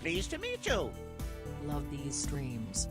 Pleased to meet you. Love these streams.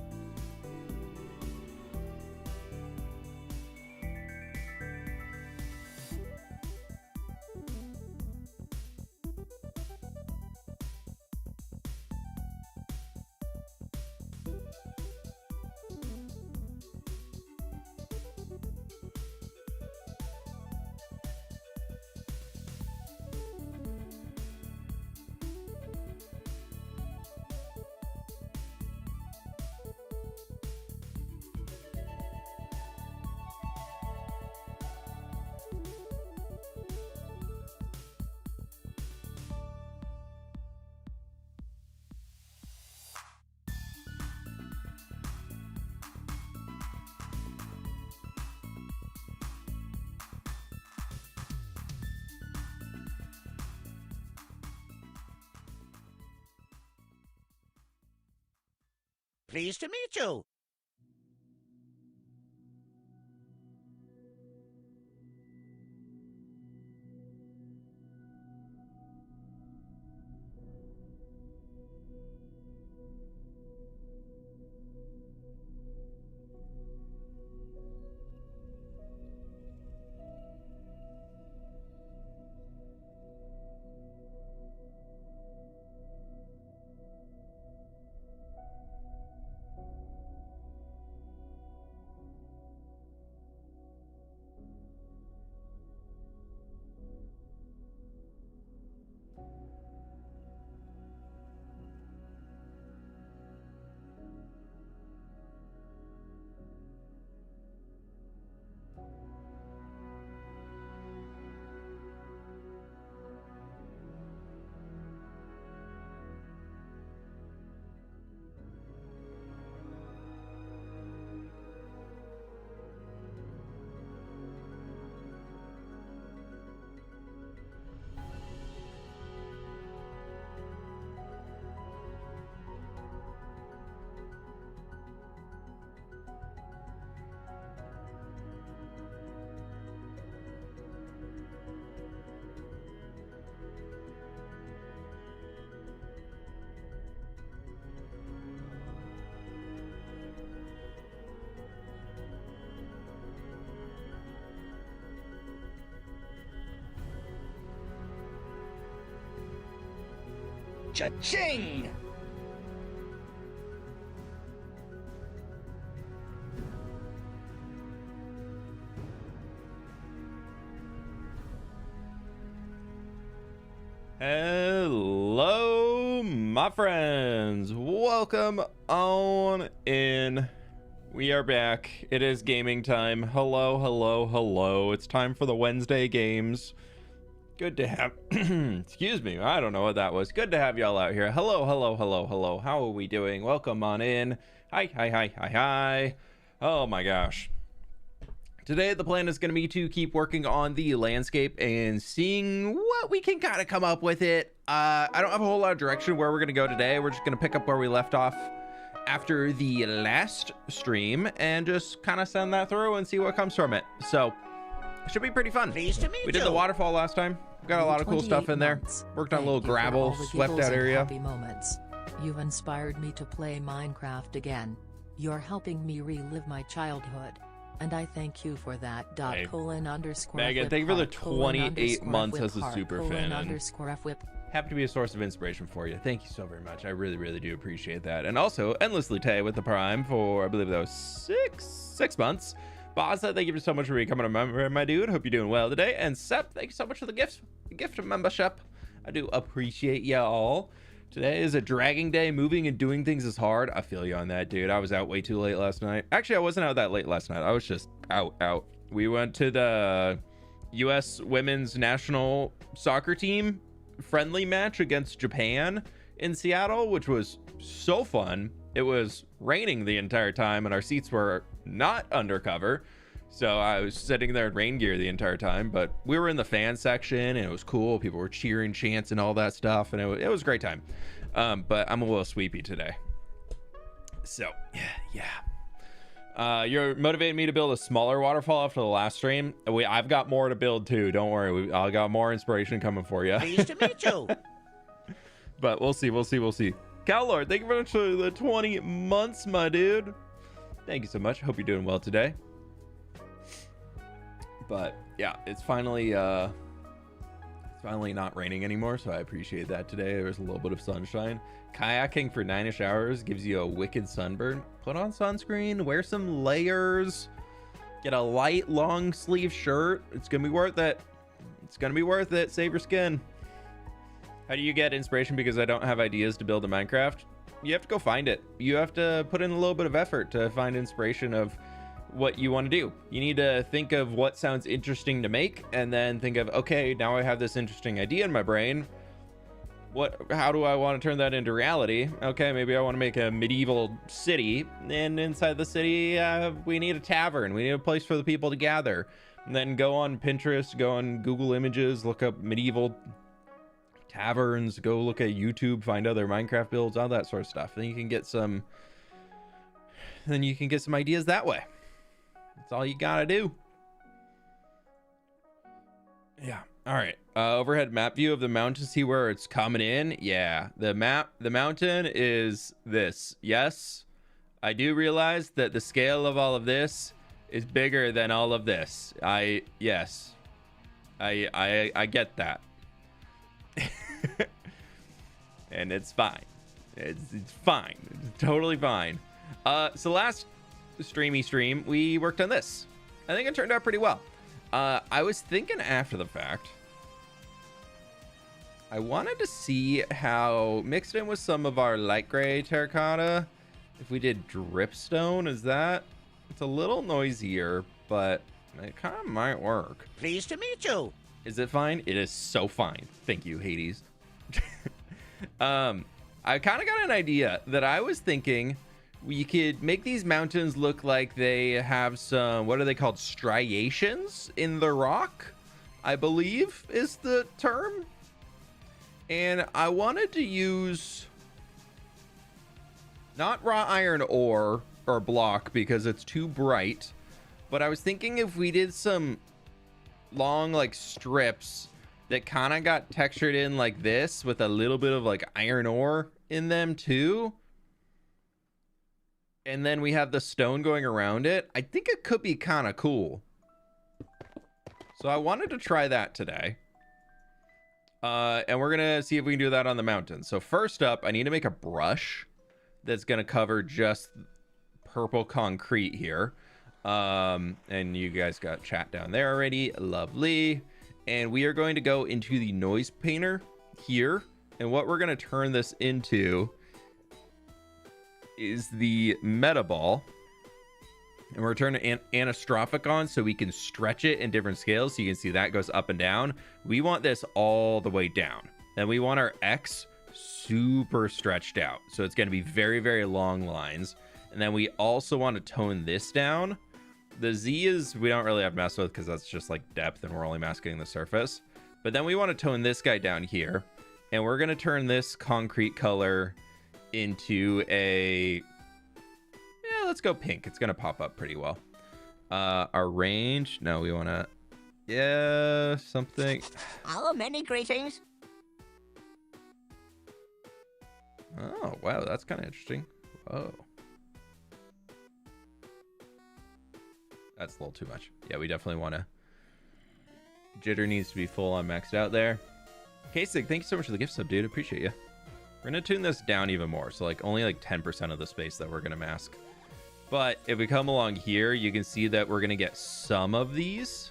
Pleased to meet you. Cha-ching! Hello, my friends. Welcome on in. We are back. It is gaming time. Hello, hello, hello. It's time for the Wednesday games. Good to have, excuse me, I don't know what that was. Good to have y'all out here. Hello, hello, hello, hello. How are we doing? Welcome on in. Hi, hi, hi, hi, hi. Oh my gosh. Today, the plan is going to be to keep working on the landscape and seeing what we can kind of come up with it. I don't have a whole lot of direction where we're going to go today. We're just going to pick up where we left off after the last stream and just kind of send that through and see what comes from it. So, it should be pretty fun. Pleased to meet We did you. the waterfall last time. Got a lot of cool stuff in there. Worked on a little gravel, swept out area. Happy moments. You've inspired me to play Minecraft again. You're helping me relive my childhood. And I thank you for that. Hey. __ Megan, thank you for the __ 28 months __ as a super fan. And __ happy to be a source of inspiration for you. Thank you so very much. I really, really do appreciate that. And also, Endlessly Tay with the Prime for, I believe that was six months. Boz, thank you so much for becoming a member, my dude. Hope you're doing well today. And Sep, thank you so much for the gift membership. I do appreciate y'all. Today is a dragging day. Moving and doing things is hard. I feel you on that, dude. I was out way too late last night. Actually, I wasn't out that late last night. I was just out. We went to the U.S. women's national soccer team friendly match against Japan in Seattle, which was so fun. It was raining the entire time and our seats were not undercover, so I was sitting there in rain gear the entire time, but we were in the fan section and it was cool. People were cheering, chants, and all that stuff, and it was a great time. But I'm a little sleepy today, so yeah. You're motivating me to build a smaller waterfall after the last stream. I've got more to build too, don't worry. I got more inspiration coming for you. Pleased to meet you. But we'll see. Callord, thank you very much for the 20 months, my dude. Thank you so much. Hope you're doing well today. But yeah, it's finally not raining anymore, so I appreciate that today. There was a little bit of sunshine. Kayaking for 9-ish hours gives you a wicked sunburn. Put on sunscreen, wear some layers, get a light long sleeve shirt. It's gonna be worth it. It's gonna be worth it. Save your skin. How do you get inspiration? Because I don't have ideas to build a Minecraft. You have to go find it. You have to put in a little bit of effort to find inspiration of what you want to do. You need to think of what sounds interesting to make, and then think of, okay, now I have this interesting idea in my brain. How do I want to turn that into reality? Okay, maybe I want to make a medieval city, and inside the city, we need a tavern. We need a place for the people to gather. And then go on Pinterest, go on Google Images, look up medieval taverns, go look at YouTube, find other Minecraft builds, all that sort of stuff. Then you can get some ideas that way. That's all you gotta do. Yeah. All right. Overhead map view of the mountain. See where it's coming in. Yeah. The mountain is this. Yes. I do realize that the scale of all of this is bigger than all of this. Yes. I get that. And it's fine. It's fine. It's totally fine. So last stream, we worked on this. I think it turned out pretty well. I was thinking after the fact, I wanted to see how, mixed in with some of our light gray terracotta, if we did dripstone. It's a little noisier, but it kind of might work. Pleased to meet you. Is it fine? It is so fine. Thank you, Hades. I kind of got an idea that I was thinking we could make these mountains look like they have some, what are they called? Striations in the rock, I believe is the term. And I wanted to use not raw iron ore or block because it's too bright, but I was thinking if we did some long like strips that kind of got textured in like this with a little bit of like iron ore in them too, and then we have the stone going around it, I think it could be kind of cool. So I wanted to try that today. And we're gonna see if we can do that on the mountain. So first up, I need to make a brush that's gonna cover just purple concrete here. And you guys got chat down there already. Lovely. And we are going to go into the noise painter here. And what we're going to turn this into is the meta ball. And we're turning anastrophic on so we can stretch it in different scales. So you can see that goes up and down. We want this all the way down. And we want our X super stretched out. So it's going to be very, very long lines. And then we also want to tone this down. The Z is, we don't really have to mess with because that's just like depth and we're only masking the surface. But then we want to tone this guy down here. And we're going to turn this concrete color into a, yeah, let's go pink. It's going to pop up pretty well. Our range, no, we want to, yeah, something. Oh, many greetings. Oh, wow, that's kind of interesting. Whoa. That's a little too much. Yeah, we definitely want to. Jitter needs to be full on maxed out there. Kasich, thank you so much for the gift sub, dude. Appreciate you. We're going to tune this down even more. So like only like 10% of the space that we're going to mask. But if we come along here, you can see that we're going to get some of these.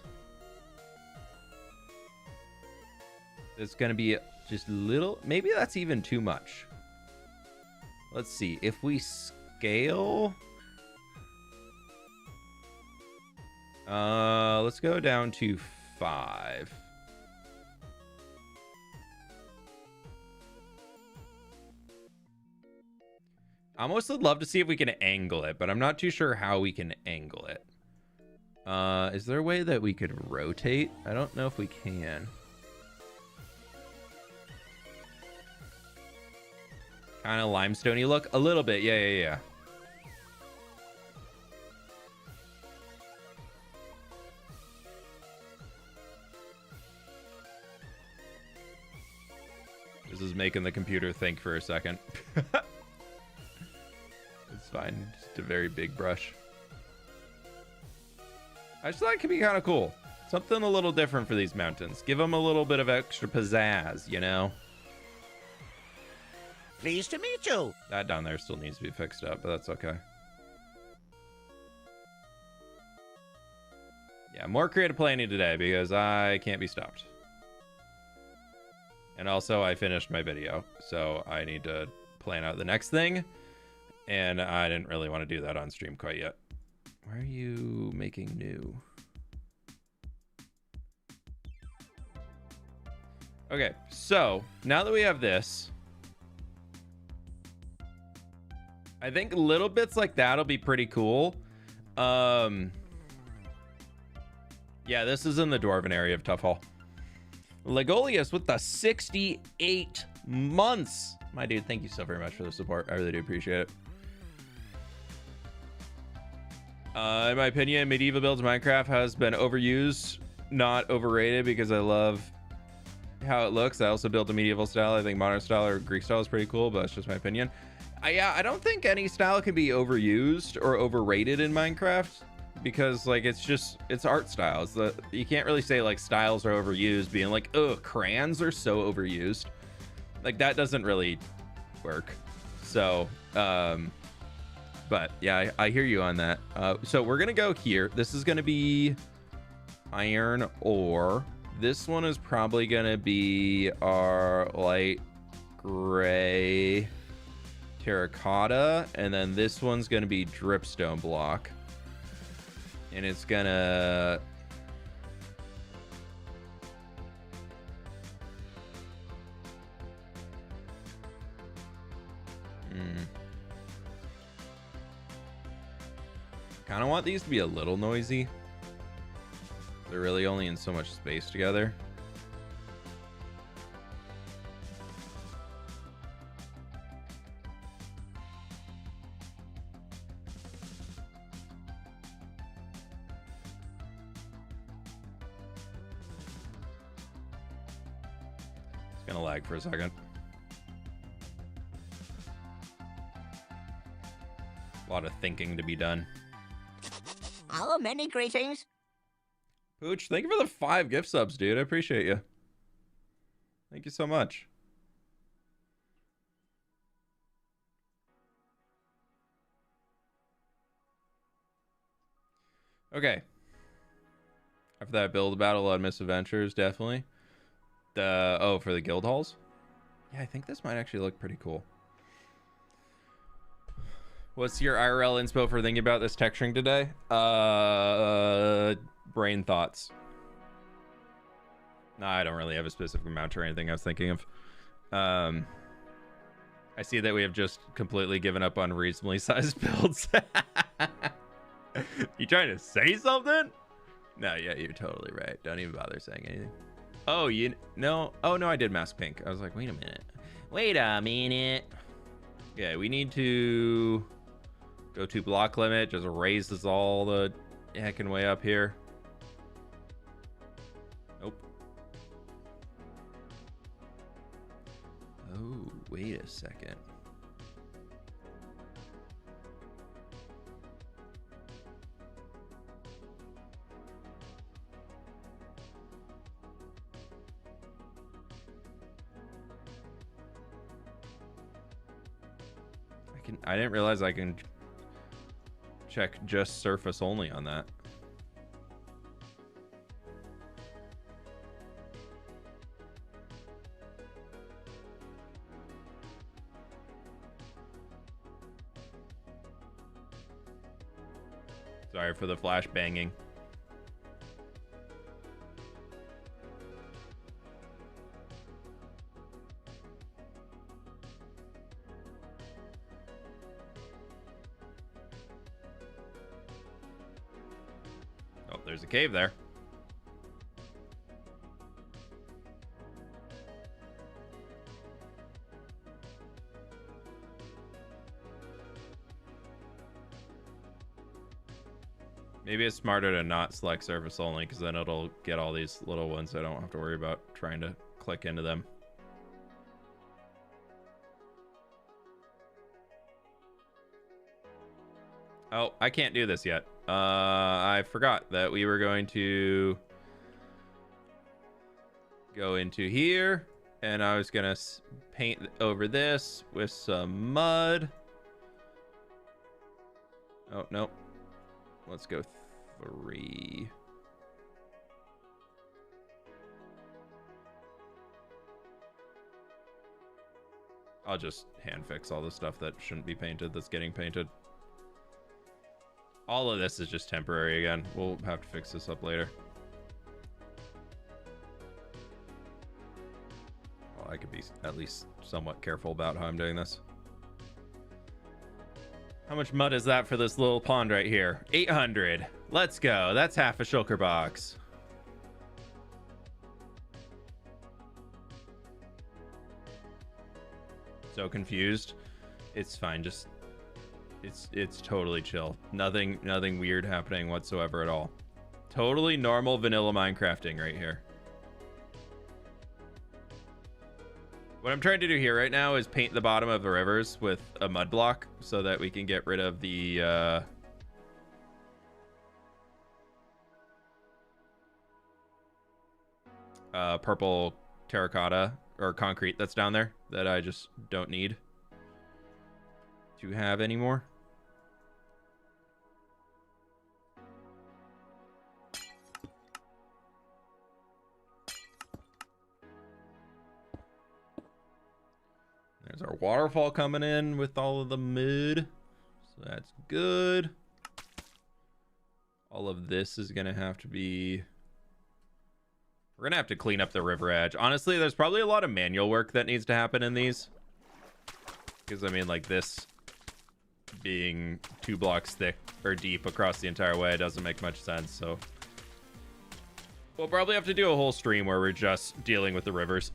It's going to be just little. Maybe that's even too much. Let's see. If we scale... let's go down to 5. I almost would love to see if we can angle it, but I'm not too sure how we can angle it. Is there a way that we could rotate? I don't know if we can. Kind of limestoney look. A little bit. Yeah. This is making the computer think for a second. It's fine. Just a very big brush. I just thought it could be kind of cool. Something a little different for these mountains. Give them a little bit of extra pizzazz, you know? Pleased to meet you. That down there still needs to be fixed up, but that's okay. Yeah, more creative planning today because I can't be stopped. And also, I finished my video, so I need to plan out the next thing. And I didn't really want to do that on stream quite yet. Why are you making new? Okay, so now that we have this, I think little bits like that'll be pretty cool. Yeah, this is in the Dwarven area of Tough Hall. Legolius with the 68 months. My dude, thank you so very much for the support. I really do appreciate it. In my opinion, medieval builds Minecraft has been overused, not overrated, because I love how it looks. I also built a medieval style. I think modern style or Greek style is pretty cool, but that's just my opinion. Yeah, I don't think any style can be overused or overrated in Minecraft, because like it's art styles. You can't really say like styles are overused, being like, oh, crayons are so overused. Like that doesn't really work. So but yeah, I hear you on that. So we're gonna go here. This is gonna be iron ore. This one is probably gonna be our light gray terracotta, and then this one's gonna be dripstone block, and it's gonna kind of want these to be a little noisy. They're really only in so much space together. It's gonna lag for a second. A lot of thinking to be done. Oh, many greetings. Pooch, thank you for the 5 gift subs, dude. I appreciate you. Thank you so much. Okay. After that build battle on Misadventures, definitely. Oh, for the guild halls? Yeah, I think this might actually look pretty cool. What's your IRL inspo for thinking about this texturing today? Brain thoughts. No, I don't really have a specific amount or anything I was thinking of. I see that we have just completely given up on reasonably sized builds. You trying to say something? No, yeah, you're totally right. Don't even bother saying anything. Oh, no. Oh, no, I did mask pink. I was like, wait a minute. Wait a minute. Yeah, we need to go to block limit. Just raises all the heckin' way up here. Nope. Oh, wait a second. I didn't realize I can check just surface only on that. Sorry for the flash banging. There's a cave there. Maybe it's smarter to not select surface only, because then it'll get all these little ones. I don't have to worry about trying to click into them. Oh, I can't do this yet. I forgot that we were going to go into here, and I was gonna paint over this with some mud. Oh, no. Let's go 3. I'll just hand fix all the stuff that shouldn't be painted that's getting painted. All of this is just temporary again. We'll have to fix this up later. Well, I could be at least somewhat careful about how I'm doing this. How much mud is that for this little pond right here? 800. Let's go. That's half a shulker box. So confused. It's fine. Just it's totally chill. Nothing weird happening whatsoever at all. Totally normal vanilla Minecrafting right here. What I'm trying to do here right now is paint the bottom of the rivers with a mud block so that we can get rid of the purple terracotta or concrete that's down there that I just don't need to have anymore. There's our waterfall coming in with all of the mud, so that's good. All of this is gonna have to be, we're gonna have to clean up the river edge. Honestly, there's probably a lot of manual work that needs to happen in these, because I mean, like, this being 2 blocks thick or deep across the entire way doesn't make much sense. So we'll probably have to do a whole stream where we're just dealing with the rivers.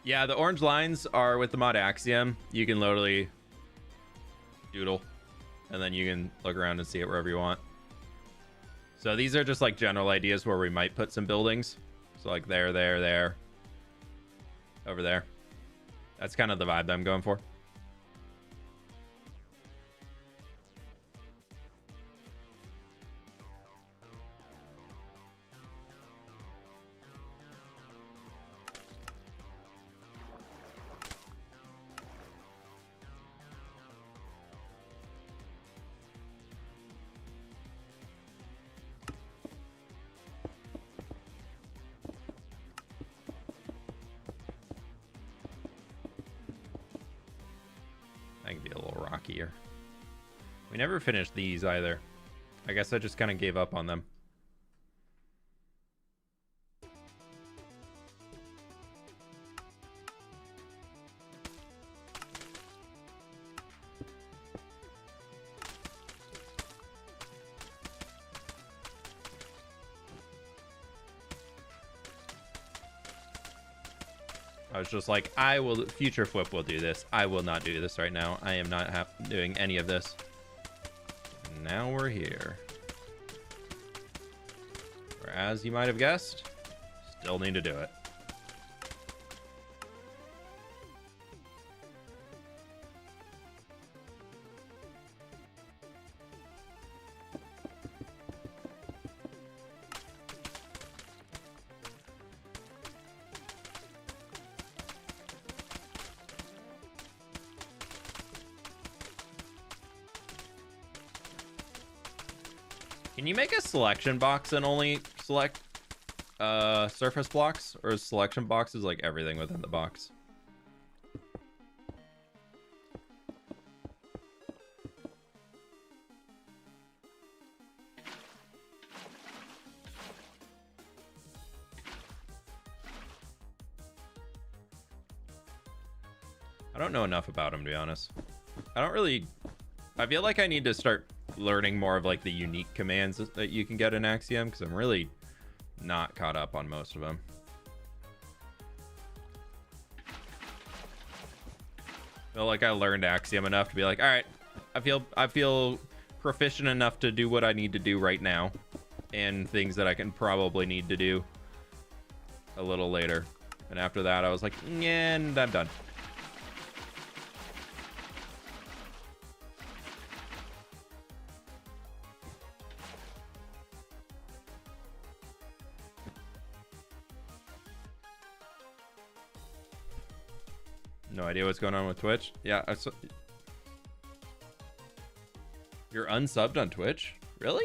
Yeah, the orange lines are with the mod Axiom. You can literally doodle, and then you can look around and see it wherever you want. So these are just like general ideas where we might put some buildings. So like there, over there. That's kind of the vibe that I'm going for. That can be a little rockier. We never finished these either. I guess I just kind of gave up on them. I was just like, future fWhip will do this. I will not do this right now. I am not doing any of this. And now we're here. Or as you might have guessed, still need to do it. Can you make a selection box and only select surface blocks, or is selection boxes like everything within the box? I don't know enough about them, to be honest. I feel like I need to start learning more of like the unique commands that you can get in Axiom, because I'm really not caught up on most of them. I feel like I learned Axiom enough to be like, all right, I feel proficient enough to do what I need to do right now, and things that I can probably need to do a little later. And after that, I was like, yeah, and I'm done. No idea what's going on with Twitch. Yeah, you're unsubbed on Twitch? Really?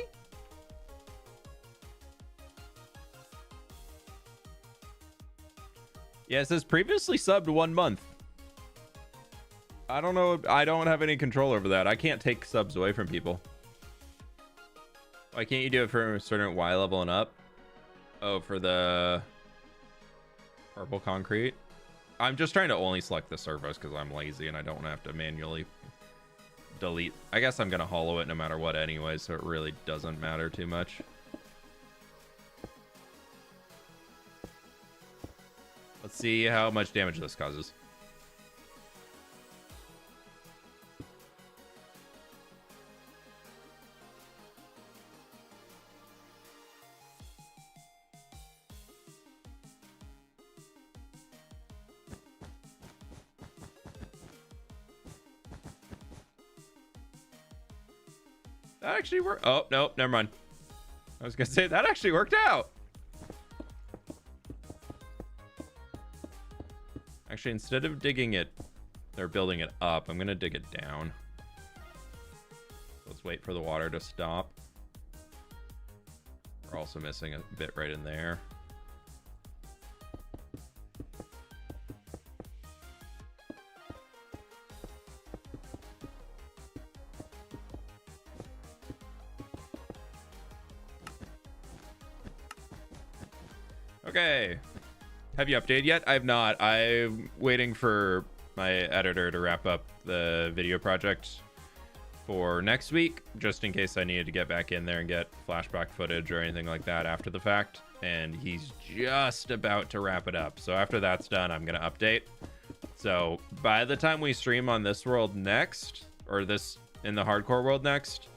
Yeah, it says previously subbed 1 month. I don't know. I don't have any control over that. I can't take subs away from people. Why can't you do it for a certain Y level and up? Oh, for the purple concrete. I'm just trying to only select the surface because I'm lazy and I don't have to manually delete. I guess I'm gonna hollow it no matter what anyway, so it really doesn't matter too much. Let's see how much damage this causes. That actually worked. Oh, no, never mind. I was gonna say that actually worked out. Actually, instead of digging it or building it up, I'm gonna dig it down. Let's wait for the water to stop. We're also missing a bit right in there. Okay. Have you updated yet? I have not. I'm waiting for my editor to wrap up the video project for next week, just in case I needed to get back in there and get flashback footage or anything like that after the fact. And he's just about to wrap it up. So after that's done, I'm going to update. So by the time we stream on this world next, or this in the hardcore world next,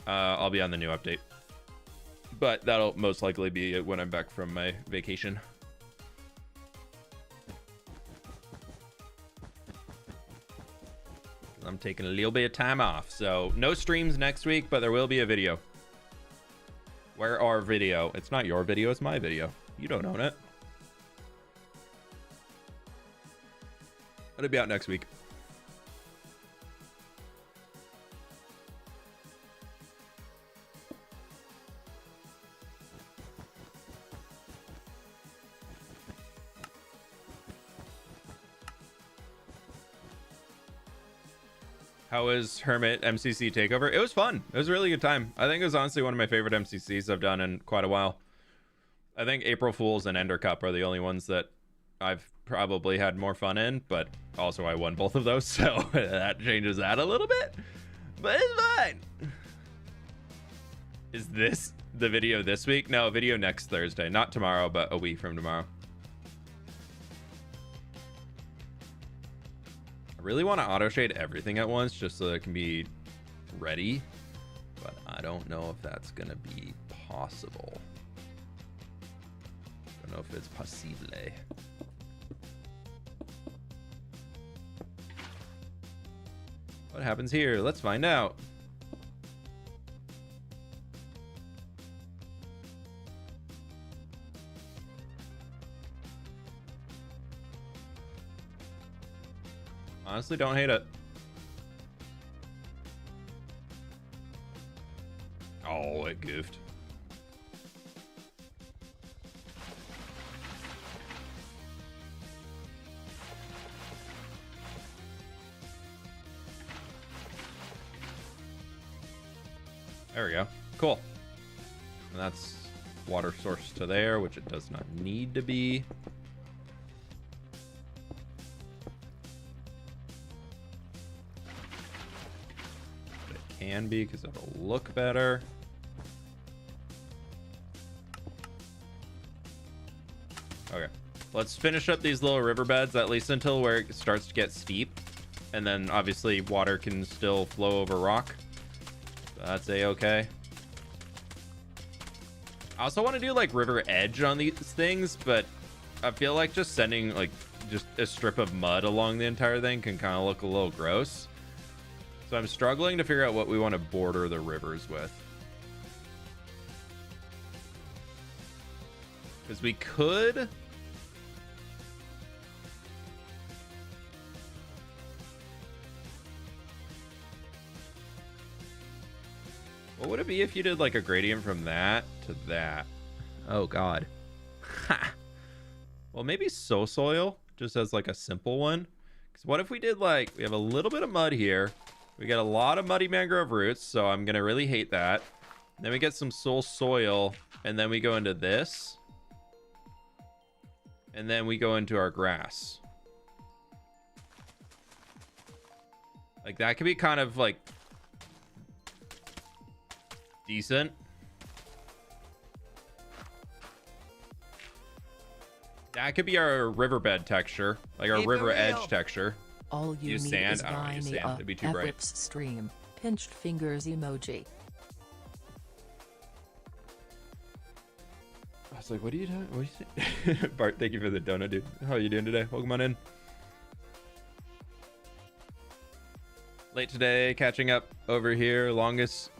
I'll be on the new update. But that'll most likely be when I'm back from my vacation. I'm taking a little bit of time off. So no streams next week, but there will be a video. Where our video? It's not your video, it's my video. You don't own it. It'll be out next week. How was Hermit MCC Takeover? It was fun. It was a really good time. I think it was honestly one of my favorite MCCs I've done in quite a while. I think April Fools and Ender Cup are the only ones that I've probably had more fun in, but also I won both of those, so that changes that a little bit. But it's fine. Is this the video this week? No, video next Thursday. Not tomorrow, but a week from tomorrow. I really want to auto shade everything at once just so that it can be ready, but I don't know if that's gonna be possible. I don't know if it's possible. What happens here? Let's find out. Honestly, don't hate it. Oh, it goofed. There we go. Cool. And that's water source to there, which it does not need to be. Can be because it'll look better. Okay, let's finish up these little riverbeds, at least until where it starts to get steep, and then obviously water can still flow over rock. So that's a-okay. I also want to do like river edge on these things, but I feel like just sending like just a strip of mud along the entire thing can kind of look a little gross. So I'm struggling to figure out what we want to border the rivers with. Because we could What would it be if you did like a gradient from that to that? Oh god. Ha. Well, maybe soil just as like a simple one. Because what if we did like, we have a little bit of mud here. We get a lot of muddy mangrove roots, so I'm gonna really hate that. Then we get some soil, and then we go into this. And then we go into our grass. Like that could be kind of like decent. That could be our riverbed texture, like our river edge texture. All you use need sand. is I don't buy use me sand. a It'd be too bright. fWhip's stream. Pinched fingers emoji. I was like, what are you doing? What are you saying? Bart, thank you for the donut, dude. How are you doing today? Welcome on in. Late today, catching up over here. Longest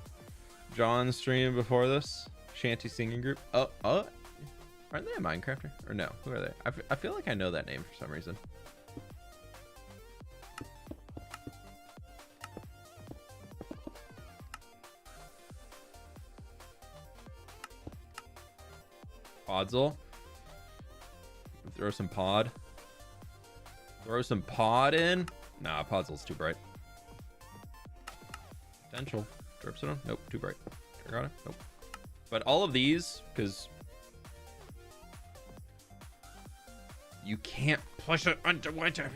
John stream before this. Shanty singing group. Oh, aren't they a Minecrafter? Or no? Who are they? I feel like I know that name for some reason. Podzol. Throw some pod. Throw some pod in. Nah, Podzol's too bright. Potential. Dripstone? Nope, too bright. Terracotta? Nope. But all of these, because you can't push it onto winter.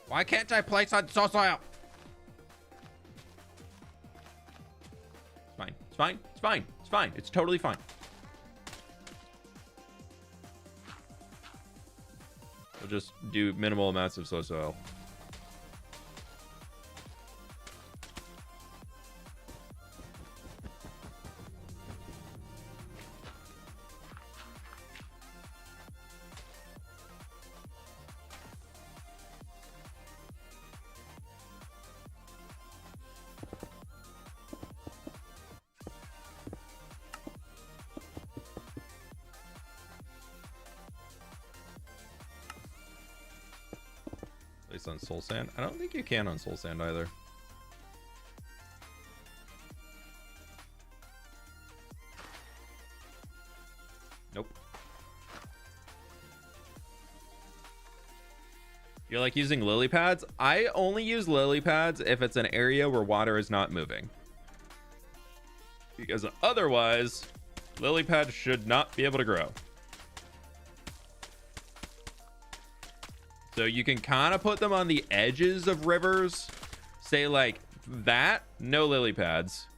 Why can't I place on soil? It's fine. It's fine. It's fine. It's fine. It's totally fine. We'll just do minimal amounts of soil. On soul sand. I don't think you can on soul sand either. Nope. You're like using lily pads? I only use lily pads if it's an area where water is not moving. Because otherwise, lily pads should not be able to grow. So you can kind of put them on the edges of rivers. Say like that, no lily pads.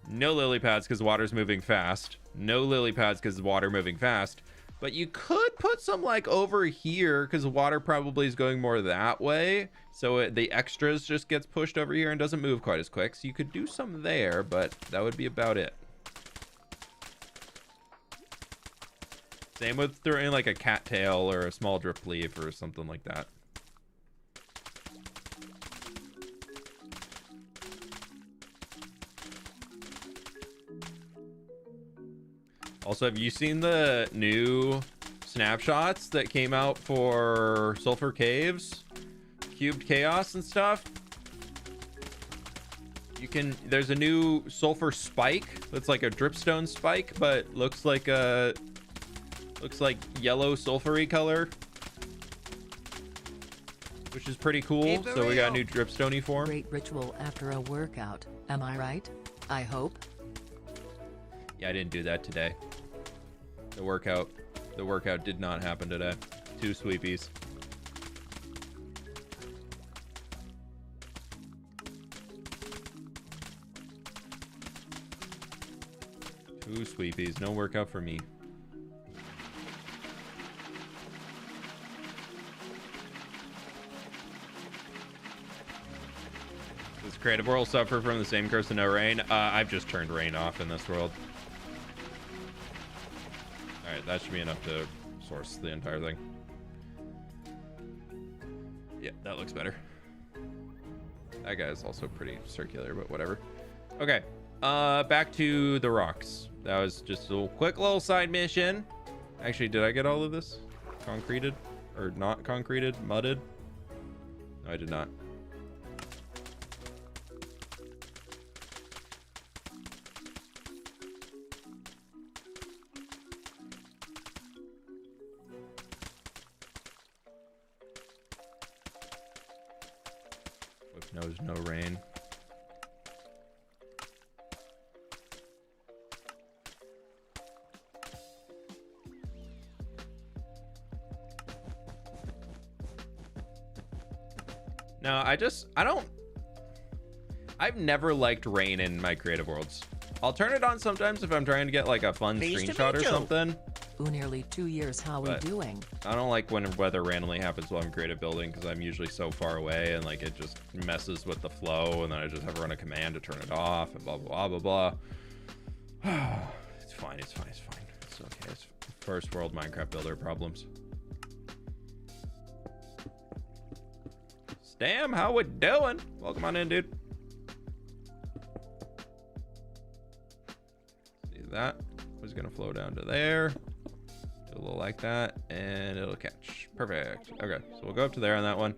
No lily pads because water's moving fast. No lily pads because water moving fast. But you could put some like over here because water probably is going more that way. So the extras just gets pushed over here and doesn't move quite as quick. So you could do some there, but that would be about it. Same with throwing like a cattail or a small drip leaf or something like that. Also, have you seen the new snapshots that came out for Sulfur Caves, Cubed Chaos and stuff? There's a new sulfur spike that's like a dripstone spike, but looks like yellow sulfury color, which is pretty cool. So we got a new dripstoney form. Great ritual after a workout. Am I right? I hope. Yeah, I didn't do that today. The workout did not happen today. 2 sweepies. No workout for me. Does Creative World suffer from the same curse of no rain? I've just turned rain off in this world. Alright, that should be enough to source the entire thing. Yeah, that looks better. That guy is also pretty circular, but whatever. Okay, back to the rocks. That was just a quick little side mission. Actually, did I get all of this? Concreted? Or not concreted? Mudded? No, I did not. knows no rain. No, I've never liked rain in my creative worlds. I'll turn it on sometimes if I'm trying to get like a fun screenshot or something. Ooh, nearly 2 years, how we doing? I don't like when weather randomly happens while I'm creative building because I'm usually so far away and like it just messes with the flow, and then I just have to run a command to turn it off and blah blah blah blah blah. It's fine, it's fine, it's fine. It's okay. It's first world Minecraft builder problems. Stam, how we doing? Welcome on in, dude. See that? Was gonna flow down to there. Do a little like that, and it'll catch. Perfect. Okay, so we'll go up to there on that one.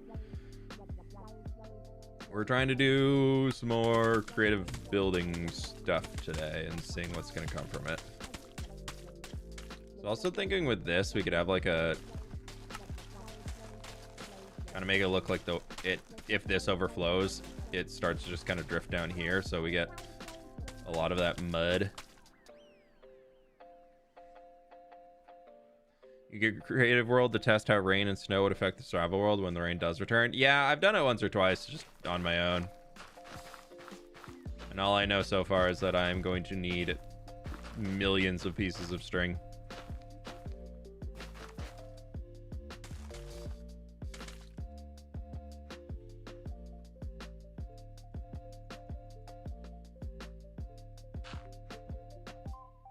We're trying to do some more creative building stuff today and seeing what's gonna come from it. So also thinking with this, we could have like a kind of make it look like if this overflows, it starts to just kind of drift down here, so we get a lot of that mud. You get creative world to test how rain and snow would affect the survival world when the rain does return. Yeah, I've done it once or twice just on my own. And all I know so far is that I'm going to need millions of pieces of string.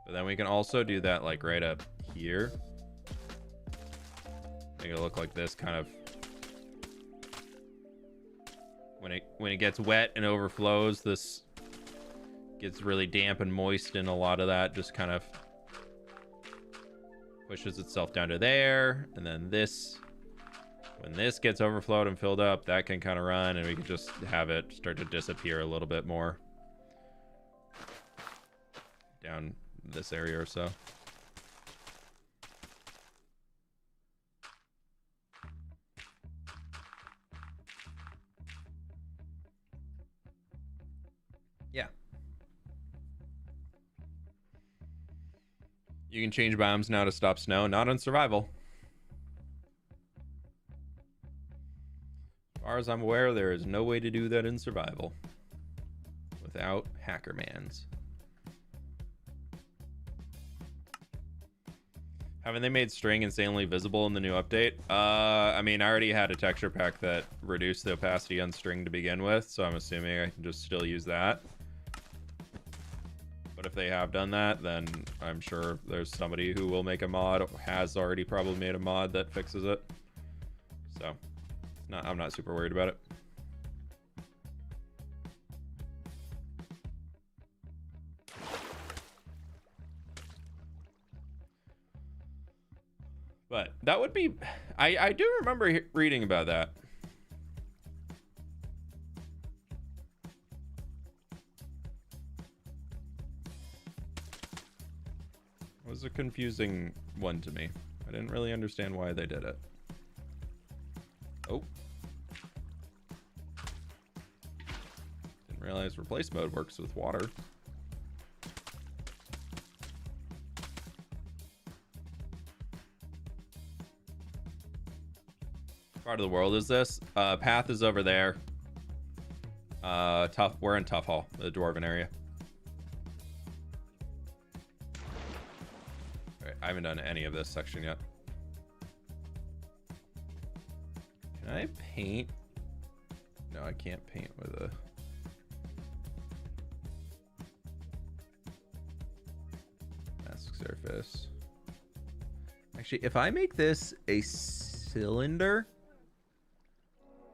But then we can also do that like right up here. Make it look like this, kind of when it gets wet and overflows, this gets really damp and moist, and a lot of that just kind of pushes itself down to there. And then this, when this gets overflowed and filled up, that can kind of run, and we can just have it start to disappear a little bit more down this area or so. Yeah. You can change biomes now to stop snow, not on survival. As far as I'm aware, there is no way to do that in survival without hackermans. Haven't they made string insanely visible in the new update? I mean, I already had a texture pack that reduced the opacity on string to begin with, so I'm assuming I can just still use that. But if they have done that, then I'm sure there's somebody who will make a mod, or has already probably made a mod that fixes it. So, I'm not super worried about it. But that would be, I do remember reading about that. It was a confusing one to me. I didn't really understand why they did it. Oh. Didn't realize replace mode works with water. Part of the world is this? Path is over there. We're in Tough Hall, the Dwarven area. Alright, I haven't done any of this section yet. Can I paint? No, I can't paint with a... mask surface. Actually, if I make this a cylinder,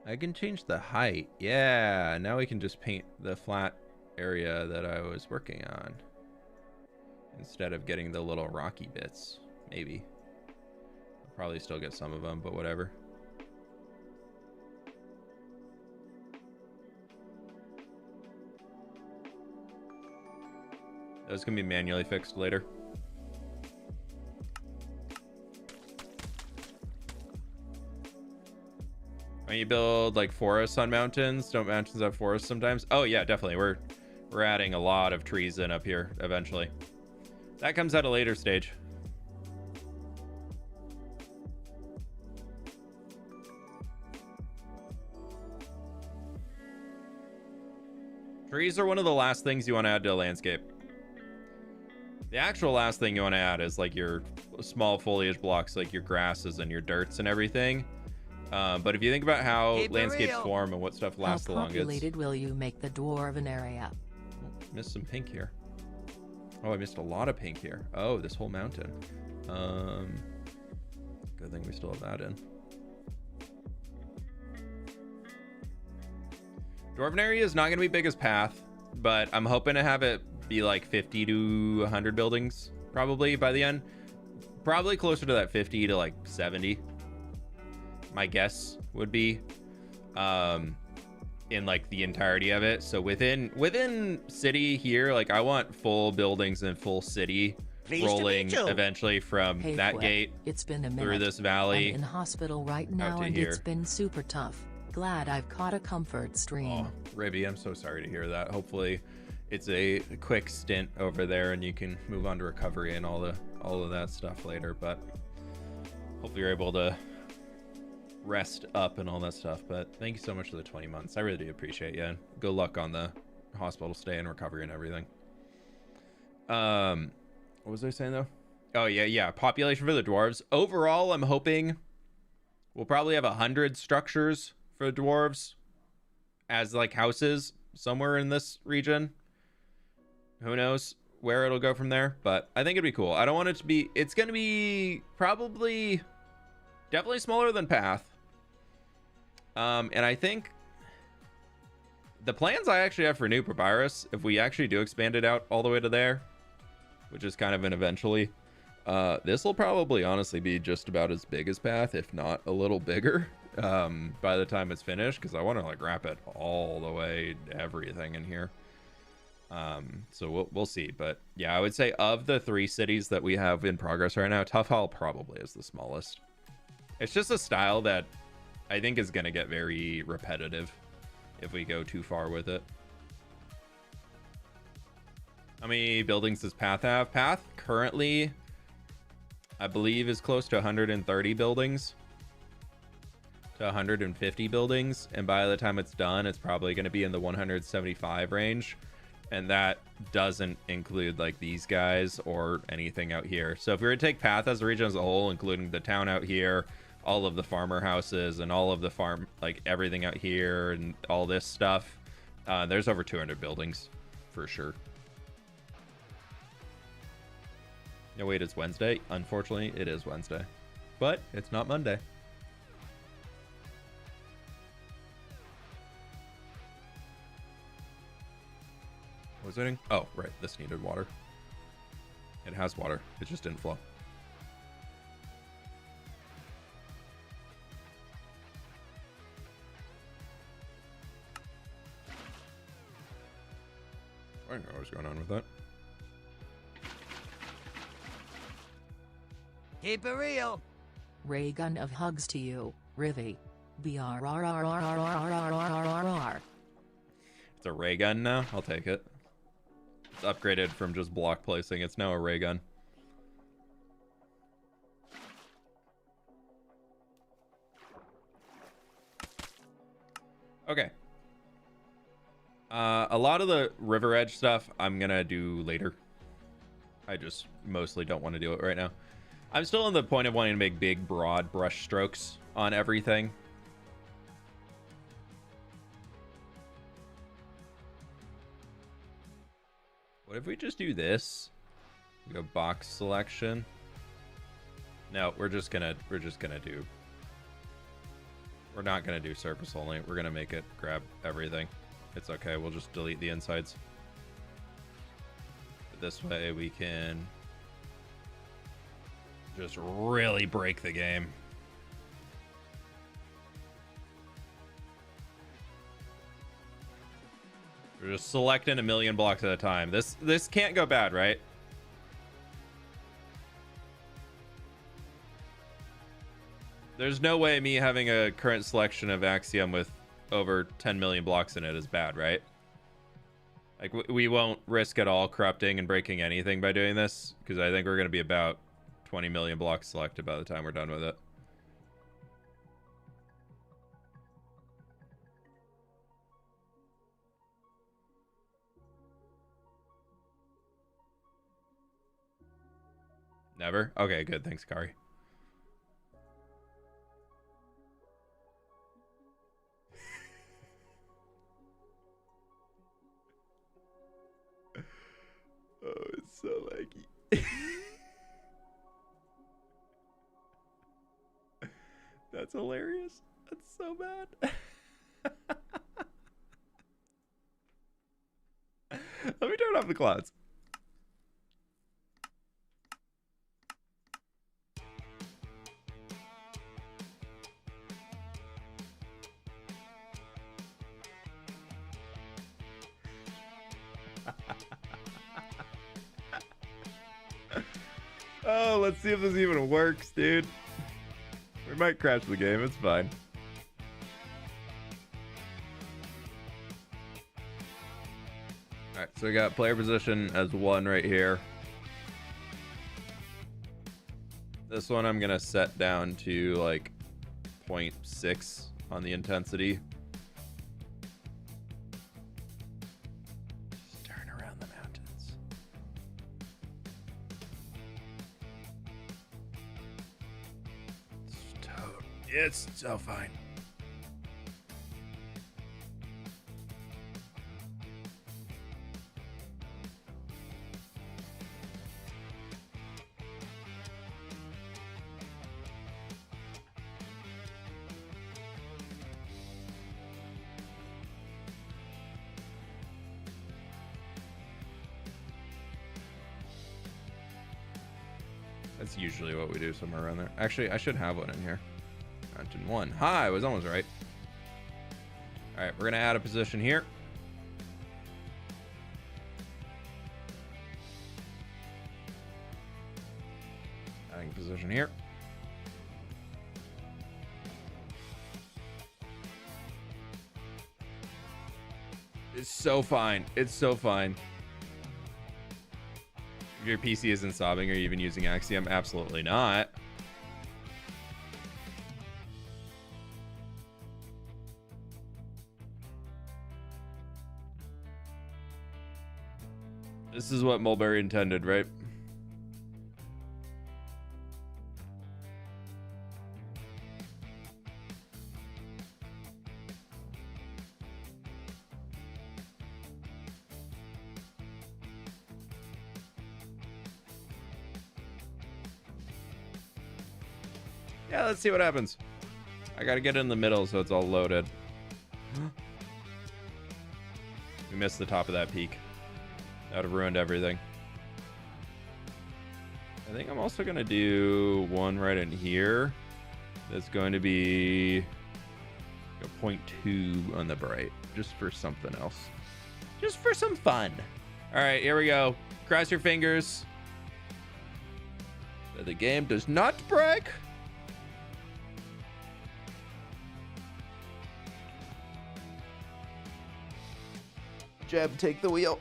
I can change the height. Yeah, now we can just paint the flat area that I was working on instead of getting the little rocky bits. Maybe. I'll probably still get some of them, but whatever. Those can be manually fixed later. I mean, you build like forests on mountains? Don't mountains have forests sometimes? Oh yeah, definitely. We're adding a lot of trees in up here eventually. That comes at a later stage. Trees are one of the last things you want to add to a landscape. The actual last thing you want to add is like your small foliage blocks, like your grasses and your dirts and everything. But if you think about how landscapes form and what stuff lasts the longest. How populated will you make the Dwarven area? Oh, missed some pink here. Oh, I missed a lot of pink here. Oh, this whole mountain. Good thing we still have that in. Dwarven area is not going to be big as Path, but I'm hoping to have it be like 50 to 100 buildings probably by the end. Probably closer to that 50 to like 70. My guess would be in like the entirety of it. So within city here, like I want full buildings and full city rolling eventually from that fWhip. gate. It's been a minute. Through this valley. I'm in hospital right now and it's been super tough. Glad I've caught a comfort stream. Oh, Ribby, I'm so sorry to hear that. Hopefully it's a quick stint over there and you can move on to recovery and all of that stuff later, but hopefully you're able to rest up and all that stuff. But thank you so much for the 20 months. I really do appreciate you. Good luck on the hospital stay and recovery and everything. What was I saying though? Oh yeah, population for the dwarves. Overall, I'm hoping we'll probably have 100 structures for dwarves as like houses somewhere in this region. Who knows where it'll go from there, but I think it'd be cool. I don't want it to be, it's going to be probably definitely smaller than Path. And I think the plans I actually have for New Papyrus, if we actually do expand it out all the way to there, which is kind of an eventually, this will probably honestly be just about as big as Path, if not a little bigger, by the time it's finished, because I want to like wrap it all the way, everything in here. So we'll see, but yeah, I would say of the 3 cities that we have in progress right now, Tough Hall probably is the smallest. It's just a style that I think is going to get very repetitive if we go too far with it. How many buildings does Path have? Path currently, I believe, is close to 130 buildings to 150 buildings, and by the time it's done, it's probably going to be in the 175 range, and that doesn't include like these guys or anything out here. So if we were to take Path as a region as a whole, including the town out here, all of the farmer houses and all of the farm, like everything out here and all this stuff, there's over 200 buildings for sure. No, wait, it's Wednesday. Unfortunately, it is Wednesday, but it's not Monday. What was it? Oh, right. This needed water. It has water. It just didn't flow. I don't know what's going on with that. Keep it real. Ray gun of hugs to you, Rivy. BRRRRRRRRRRR. It's a ray gun now. I'll take it. It's upgraded from just block placing. It's now a ray gun. Okay. A lot of the river edge stuff I'm gonna do later. I just mostly don't want to do it right now. I'm still in the point of wanting to make big, broad brush strokes on everything. What if we just do this? We go box selection. No, we're not gonna do surface only. We're gonna make it grab everything. It's okay, we'll just delete the insides. This way we can just really break the game. We're just selecting a million blocks at a time. This can't go bad, right? There's no way me having a current selection of Axiom with over 10 million blocks in it is bad, right? Like, we won't risk at all corrupting and breaking anything by doing this, because I think we're going to be about 20 million blocks selected by the time we're done with it. Never? Okay, good. Thanks, Kari. Oh, it's so laggy. That's hilarious. That's so bad. Let me turn off the clouds. Oh, let's see if this even works, dude. We might crash the game. It's fine. All right, so we got player position as 1 right here. This one I'm going to set down to like 0.6 on the intensity. Just turn around the mountains. It's so fine. That's usually what we do, somewhere around there. Actually, I should have one in here. Mountain 1. Hi, I was almost right. All right, we're going to add a position here. Adding a position here. It's so fine. It's so fine. If your PC isn't sobbing, are you even using Axiom? Absolutely not. This is what Mulberry intended, right? Yeah, let's see what happens. I gotta get in the middle so it's all loaded. We missed the top of that peak. That would have ruined everything. I think I'm also going to do one right in here. That's going to be a 0.2 on the bright. Just for something else. Just for some fun. All right, here we go. Cross your fingers. That the game does not break. Jeb, take the wheel.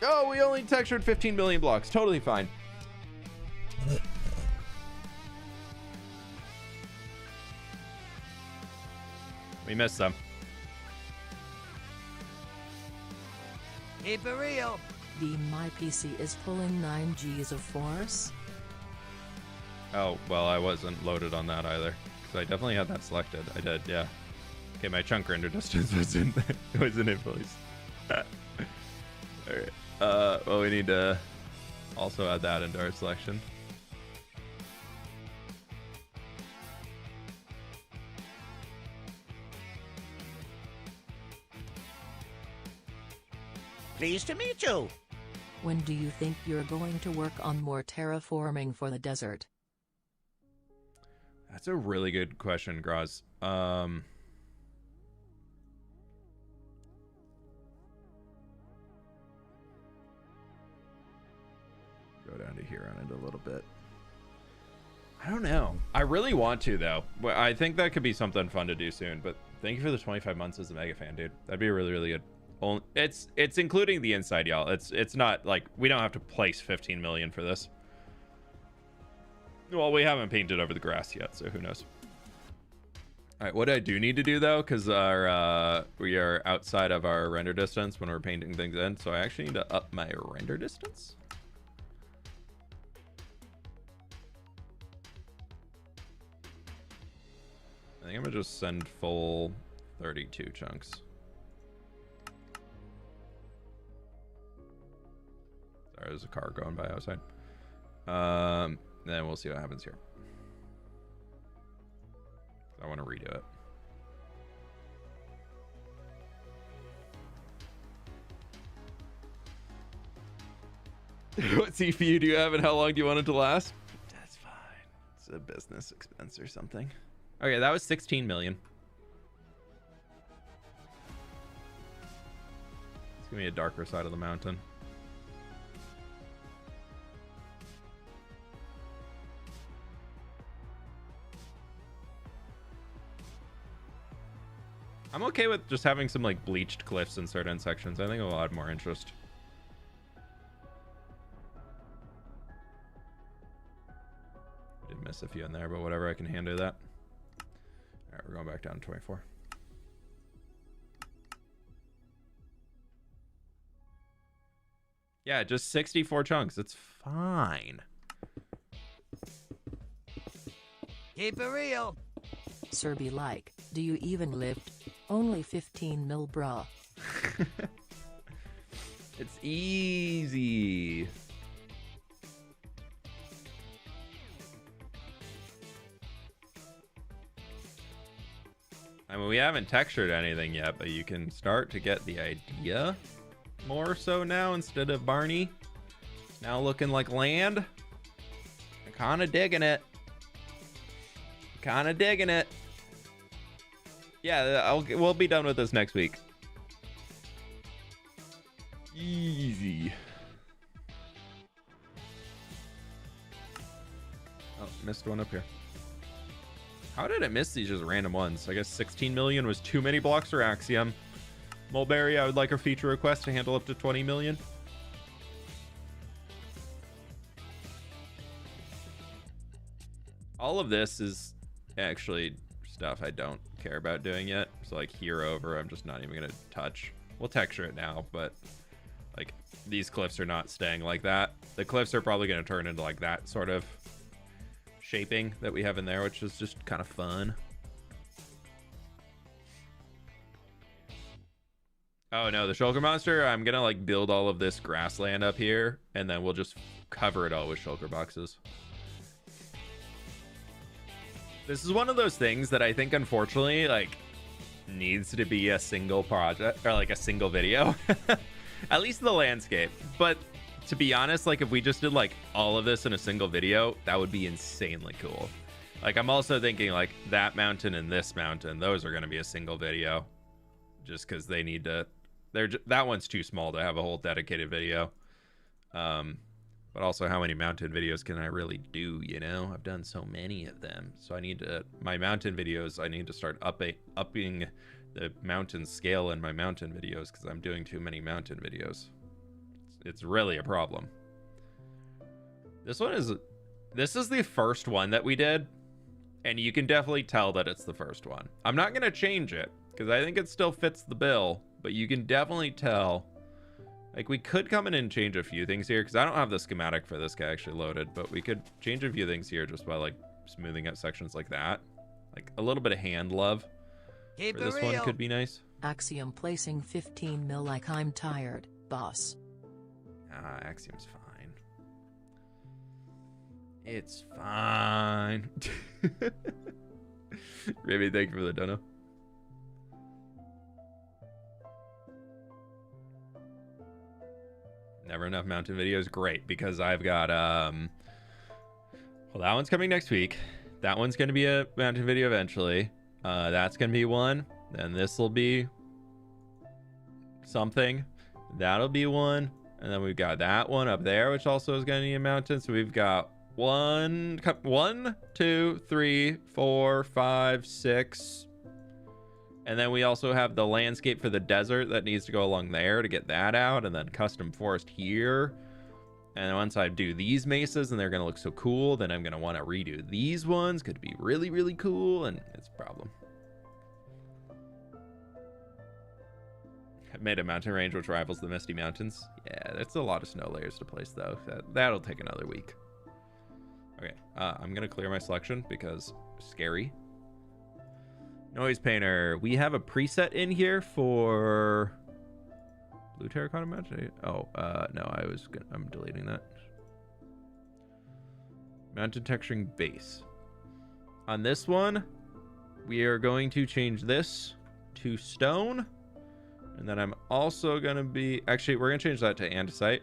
Oh, we only textured 15 million blocks. Totally fine. We missed some. Keep it real. My PC is pulling 9 Gs of force. Oh, well, I wasn't loaded on that either. So I definitely had that selected. I did, yeah. Okay, my chunk render distance was in place. All right. Well, we need to also add that into our selection. Pleased to meet you. When do you think you're going to work on more terraforming for the desert? That's a really good question, Graz. Go down to here on it a little bit. I don't know. I really want to, though. Well, I think that could be something fun to do soon. But thank you for the 25 months as a mega fan, dude. That'd be really, really good. It's including the inside, y'all. It's not like we don't have to place 15 million for this. Well, we haven't painted over the grass yet, so who knows. All right, what I do need to do though, because we are outside of our render distance when we're painting things in, so I actually need to up my render distance. I think I'm gonna just send full 32 chunks. Sorry, there's a car going by outside. Then we'll see what happens here. I want to redo it. What CPU do you have and how long do you want it to last? That's fine. It's a business expense or something. Okay, that was 16 million. It's gonna be a darker side of the mountain. I'm okay with just having some like bleached cliffs in certain sections. I think it'll add more interest. Did miss a few in there, but whatever, I can handle that. All right, we're going back down to 24. Yeah, just 64 chunks. It's fine. Keep it real. Sir be like, do you even lift? Only 15 mil, bruh. It's easy. I mean, we haven't textured anything yet, but you can start to get the idea more so now instead of Barney. Now looking like land. I'm kind of digging it. Kind of digging it. Yeah, we'll be done with this next week. Easy. Oh, missed one up here. How did it miss these just random ones? I guess 16 million was too many blocks for Axiom. Mulberry, I would like a feature request to handle up to 20 million. All of this is actually stuff I don't care about doing yet. So like here over, I'm just not even gonna touch. We'll texture it now, but like these cliffs are not staying like that. The cliffs are probably gonna turn into like that sort of shaping that we have in there, which is just kind of fun. Oh no, the shulker monster, I'm gonna like build all of this grassland up here and then we'll just cover it all with shulker boxes. This is one of those things that I think, unfortunately, like, needs to be a single project, or, like, a single video. At least the landscape. But, to be honest, like, if we just did, like, all of this in a single video, that would be insanely cool. Like, I'm also thinking, like, that mountain and this mountain, those are going to be a single video. Just because they need to... that one's too small to have a whole dedicated video. But also, how many mountain videos can I really do, you know? I've done so many of them. So I need to... my mountain videos, I need to start upping the mountain scale in my mountain videos because I'm doing too many mountain videos. It's really a problem. This is the first one that we did. And you can definitely tell that it's the first one. I'm not going to change it because I think it still fits the bill. But you can definitely tell... like, we could come in and change a few things here, because I don't have the schematic for this guy actually loaded, but we could change a few things here just by, like, smoothing out sections like that. Like, a little bit of hand love Keep for it this real. one could be nice. Axiom placing 15 mil like I'm tired, boss. Axiom's fine. It's fine. Maybe thank you for the dono. Never enough mountain videos. Great, because I've got well, that one's coming next week. That one's going to be a mountain video eventually. That's going to be one. Then this will be something. That'll be one. And then we've got that one up there, which also is going to need a mountain. So we've got 1, 2, 3, 4, 5, 6. And then we also have the landscape for the desert that needs to go along there to get that out. And then custom forest here. And once I do these mesas and they're going to look so cool, then I'm going to want to redo these ones. Could be really, really cool. And it's a problem. I've made a mountain range which rivals the Misty Mountains. Yeah, that's a lot of snow layers to place, though. That'll take another week. Okay, I'm going to clear my selection because scary. Noise painter. We have a preset in here for blue terracotta mountain. Oh, no, I'm deleting that. Mountain texturing base. On this one, we are going to change this to stone. And then I'm also going to be... Actually, we're going to change that to andesite.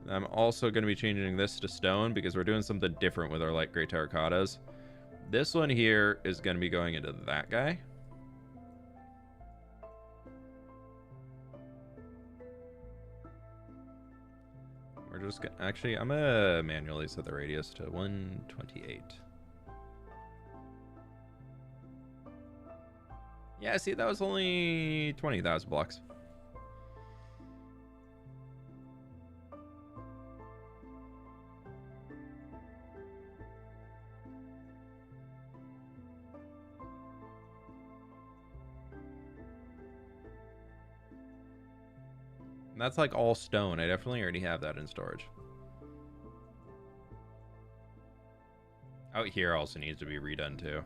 And I'm also going to be changing this to stone because we're doing something different with our light gray terracottas. This one here is going to be going into that guy. We're just going to... Actually, I'm going to manually set the radius to 128. Yeah, see, that was only 20,000 blocks. And that's like all stone. I definitely already have that in storage. Out here also needs to be redone too.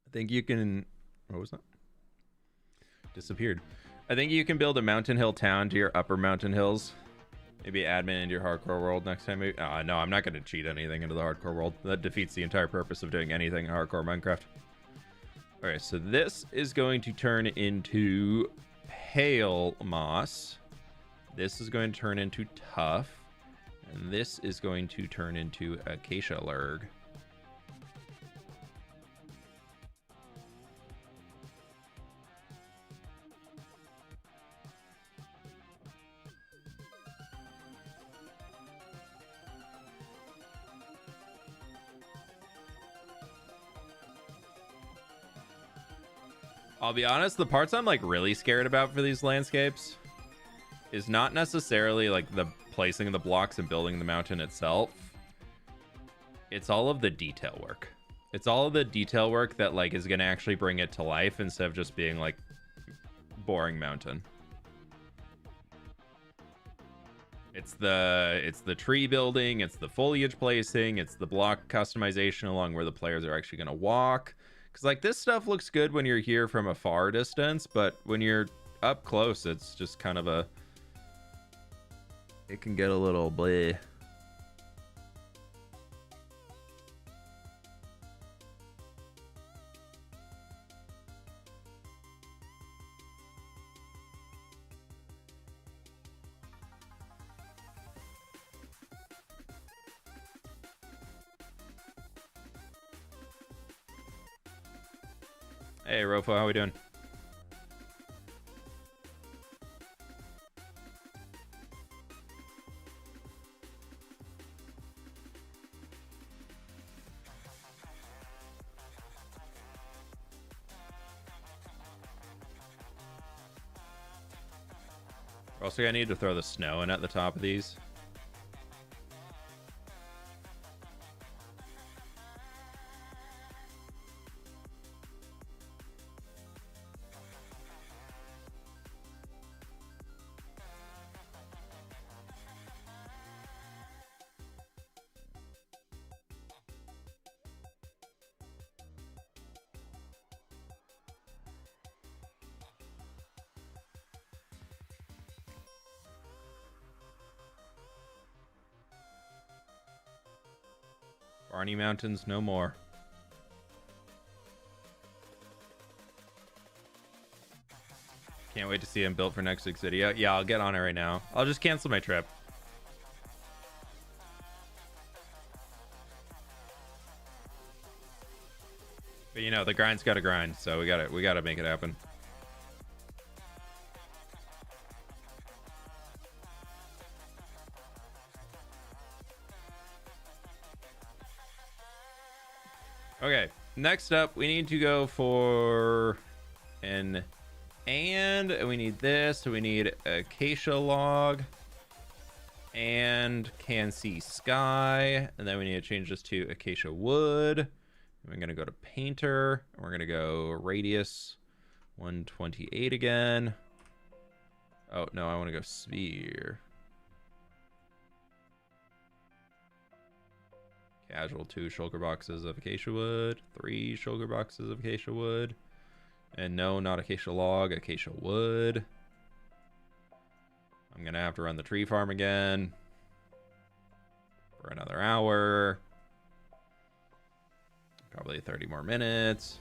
I think you can... What was that? Disappeared. I think you can build a mountain hill town to your upper mountain hills. Maybe admin into your hardcore world next time. No, I'm not going to cheat anything into the hardcore world. That defeats the entire purpose of doing anything in hardcore Minecraft. Okay, so this is going to turn into pale moss. This is going to turn into tough. And this is going to turn into acacia lurg. I'll be honest, the parts I'm like really scared about for these landscapes is not necessarily like the placing of the blocks and building the mountain itself. It's all of the detail work. It's all of the detail work that like is going to actually bring it to life instead of just being like boring mountain. It's the tree building, it's the foliage placing, it's the block customization along where the players are actually going to walk. Because, like, this stuff looks good when you're here from a far distance, but when you're up close, it's just kind of a... It can get a little bleh. Hey, Rofo, how we doing? Also, I need to throw the snow in at the top of these. Barney Mountains, no more. Can't wait to see him built for next week's video. Yeah, I'll get on it right now. I'll just cancel my trip. But you know, the grind's got to grind, so we gotta make it happen. Okay, next up, we need to go for an and we need this. So we need acacia log and can see sky, and then we need to change this to acacia wood. We're gonna go to painter, and we're gonna go radius 128 again. Oh no, I want to go sphere. Casual 2 shulker boxes of acacia wood, 3 shulker boxes of acacia wood, and no, not acacia log, acacia wood. I'm gonna have to run the tree farm again for another hour, probably 30 more minutes.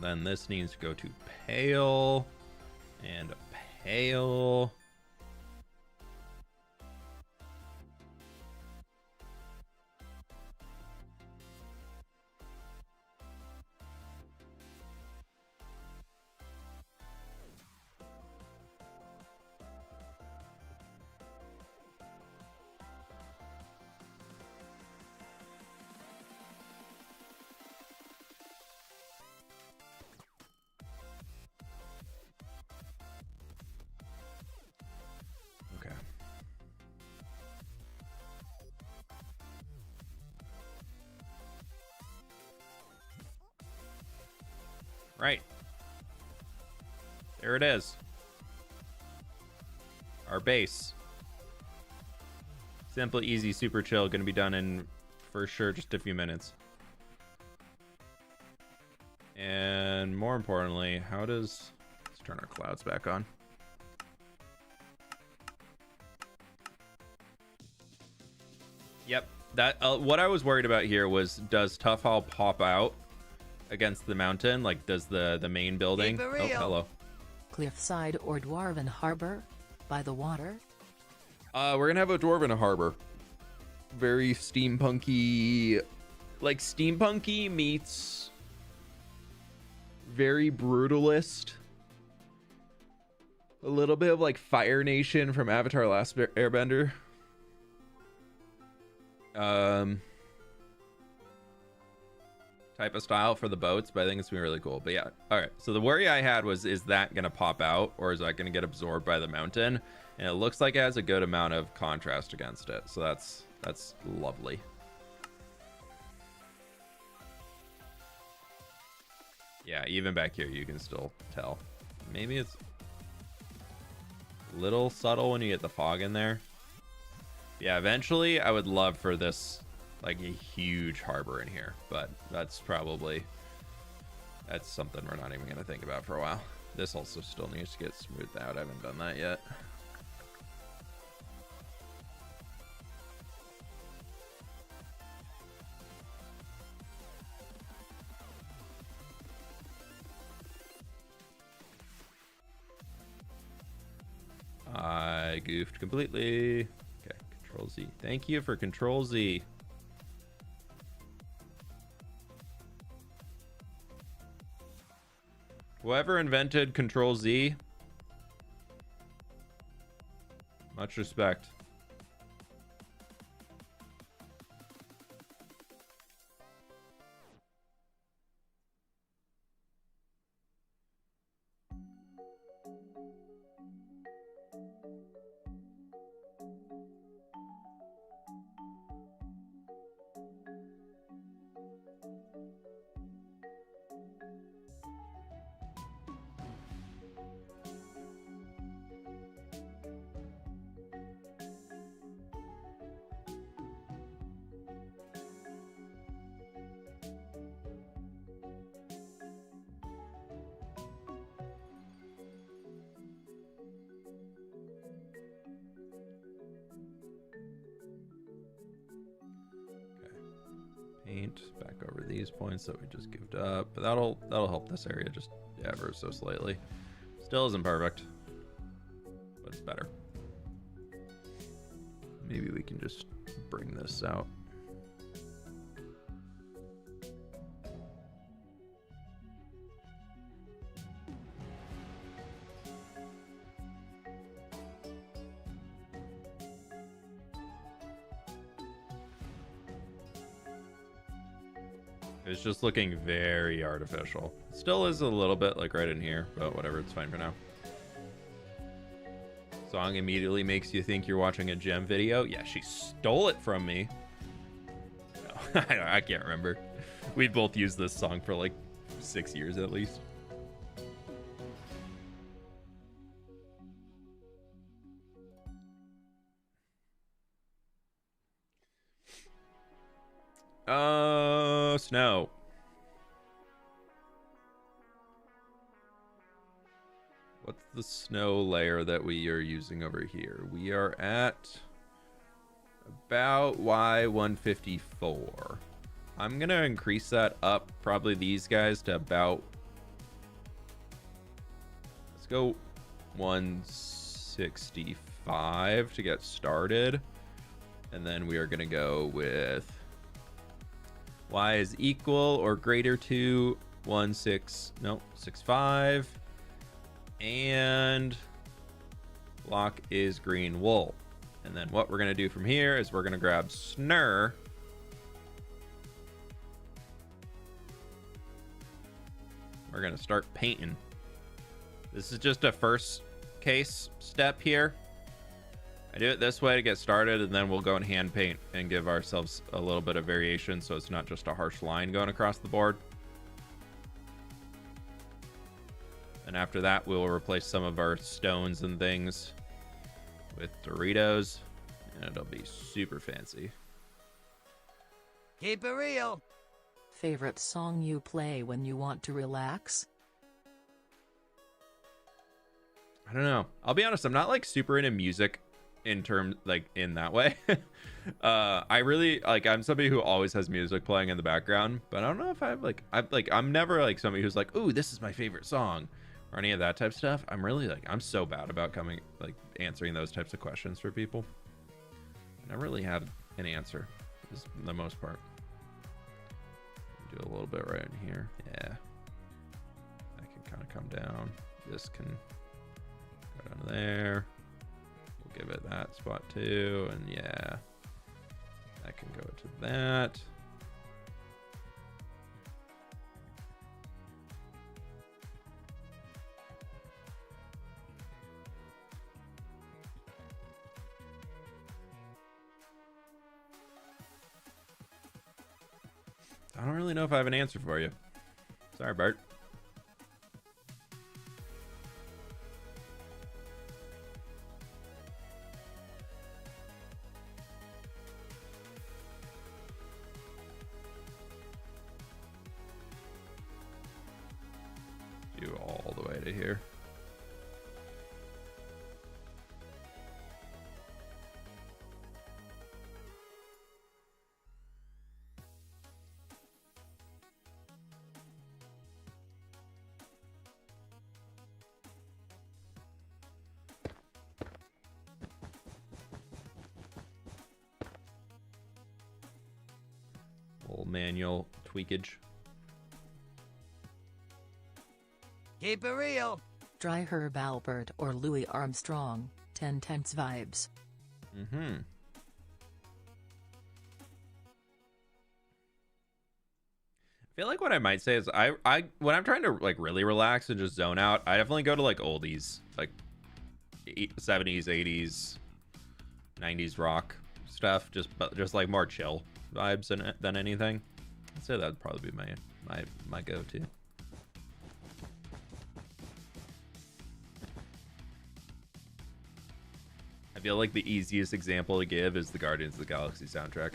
Then this needs to go to pale and pale. Right. There it is. Our base. Simple, easy, super chill. Gonna be done in, for sure, just a few minutes. And more importantly, let's turn our clouds back on. Yep. That what I was worried about here was, does Tough Hall pop out against the mountain? Like, does the main building? Oh, hello. Cliffside or Dwarven Harbor? By the water? We're gonna have a Dwarven Harbor. Very steampunky, like steampunky meets very brutalist. A little bit of like Fire Nation from Avatar Last Airbender. Type of style for the boats, but I think it's gonna be really cool. But yeah, all right, so the worry I had was, is that gonna pop out, or is that gonna get absorbed by the mountain? And it looks like it has a good amount of contrast against it, so that's lovely. Yeah, even back here you can still tell. Maybe it's a little subtle when you get the fog in there. Yeah, eventually I would love for this, like, a huge harbor in here, but that's something we're not even gonna think about for a while. This also still needs to get smoothed out. I haven't done that yet. I goofed completely. Okay, Control Z. Thank you for Control Z. Whoever invented Control Z, much respect. paint back over these points that we just goofed up, but that'll help this area just ever so slightly. Still isn't perfect, but it's better. Maybe we can just bring this out. It's just looking very artificial. Still is a little bit like right in here, but whatever, it's fine for now. Song immediately makes you think you're watching a gem video. Yeah, she stole it from me. No, I can't remember. We both used this song for like 6 years at least. Snow. What's the snow layer that we are using over here? We are at about Y154. I'm gonna increase that up, probably these guys, to about, let's go 165 to get started. And then we are gonna go with Y is equal or greater to 65. And block is green wool. And then what we're going to do from here is we're going to grab snur. We're going to start painting. This is just a first case step here. I do it this way to get started, and then we'll go and hand paint and give ourselves a little bit of variation so it's not just a harsh line going across the board. And after that, we'll replace some of our stones and things with Doritos, and it'll be super fancy. Keep it real. Favorite song you play when you want to relax? I don't know. I'll be honest, I'm not like super into music in terms like in that way. I really like, I'm somebody who always has music playing in the background, but I don't know if I'm never like somebody who's like, ooh, this is my favorite song or any of that type of stuff. I'm really like, I'm so bad about answering those types of questions for people. I never really had an answer, is the most part. Do a little bit right in here. Yeah, that can kind of come down. This can go down to there. We'll give it that spot too, and yeah, that can go to that. I don't really know if I have an answer for you. Sorry, Bart. Do all the way to here. Manual tweakage. Keep it real. Dry Herb Albert or Louis Armstrong, 10 tenths vibes. Mm-hmm. I feel like what I might say is I when I'm trying to like really relax and just zone out, I definitely go to like oldies, like 70s, 80s, 90s rock stuff, just like more chill vibes than anything. I'd say that'd probably be my go-to. I feel like the easiest example to give is the Guardians of the Galaxy soundtrack.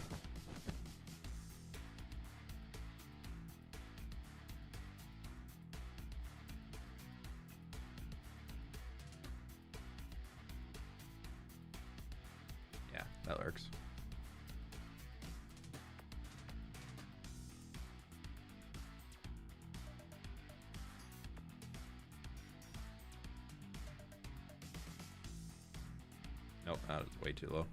Yeah, that works. Nope, that was way too low.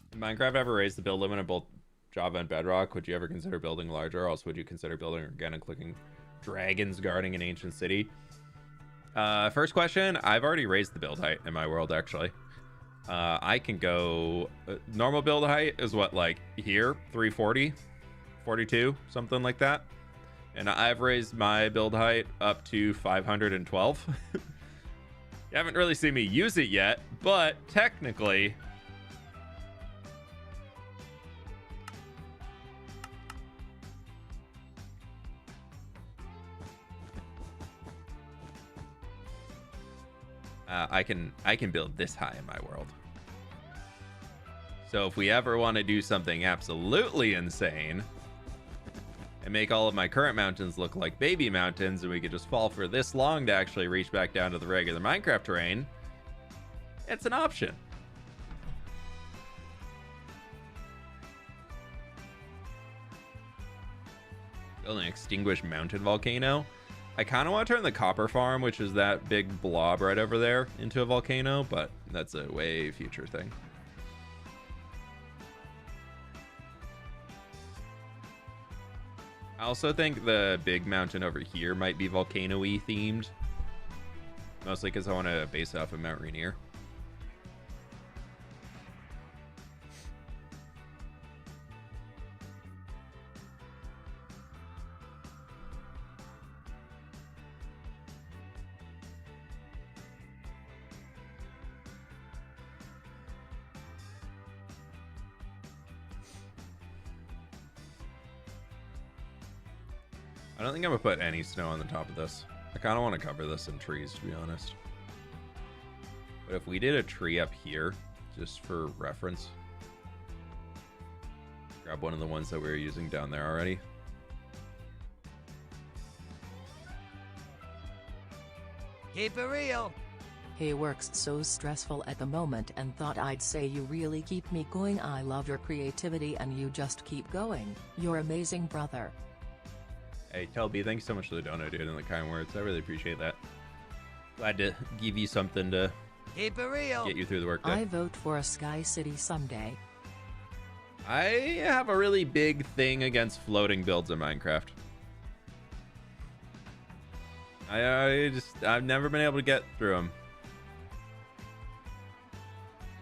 Did Minecraft ever raise the build limit in both Java and Bedrock? Would you ever consider building larger? Also, would you consider building organic looking dragons guarding an ancient city? First question, I've already raised the build height in my world, actually. I can go... normal build height is what, like, here? 340? 42? Something like that. And I've raised my build height up to 512. You haven't really seen me use it yet, but technically... I can build this high in my world. So if we ever want to do something absolutely insane and make all of my current mountains look like baby mountains, and we could just fall for this long to actually reach back down to the regular Minecraft terrain, it's an option. Building an extinguished mountain volcano. I kind of want to turn the copper farm, which is that big blob right over there, into a volcano, but that's a way future thing. I also think the big mountain over here might be volcano-y themed. Mostly because I want to base off of Mount Rainier. I don't think I'm gonna put any snow on the top of this. I kind of want to cover this in trees, to be honest. But if we did a tree up here, just for reference, grab one of the ones that we were using down there already. Keep it real. Hey, work's so stressful at the moment and thought I'd say you really keep me going. I love your creativity and you just keep going. You're amazing, brother. Hey, Telby, thanks so much for the donut, dude, and the kind words. I really appreciate that. Glad to give you something to Keep it real. get you through the workday. I vote for a Sky City someday. I have a really big thing against floating builds in Minecraft. I've never been able to get through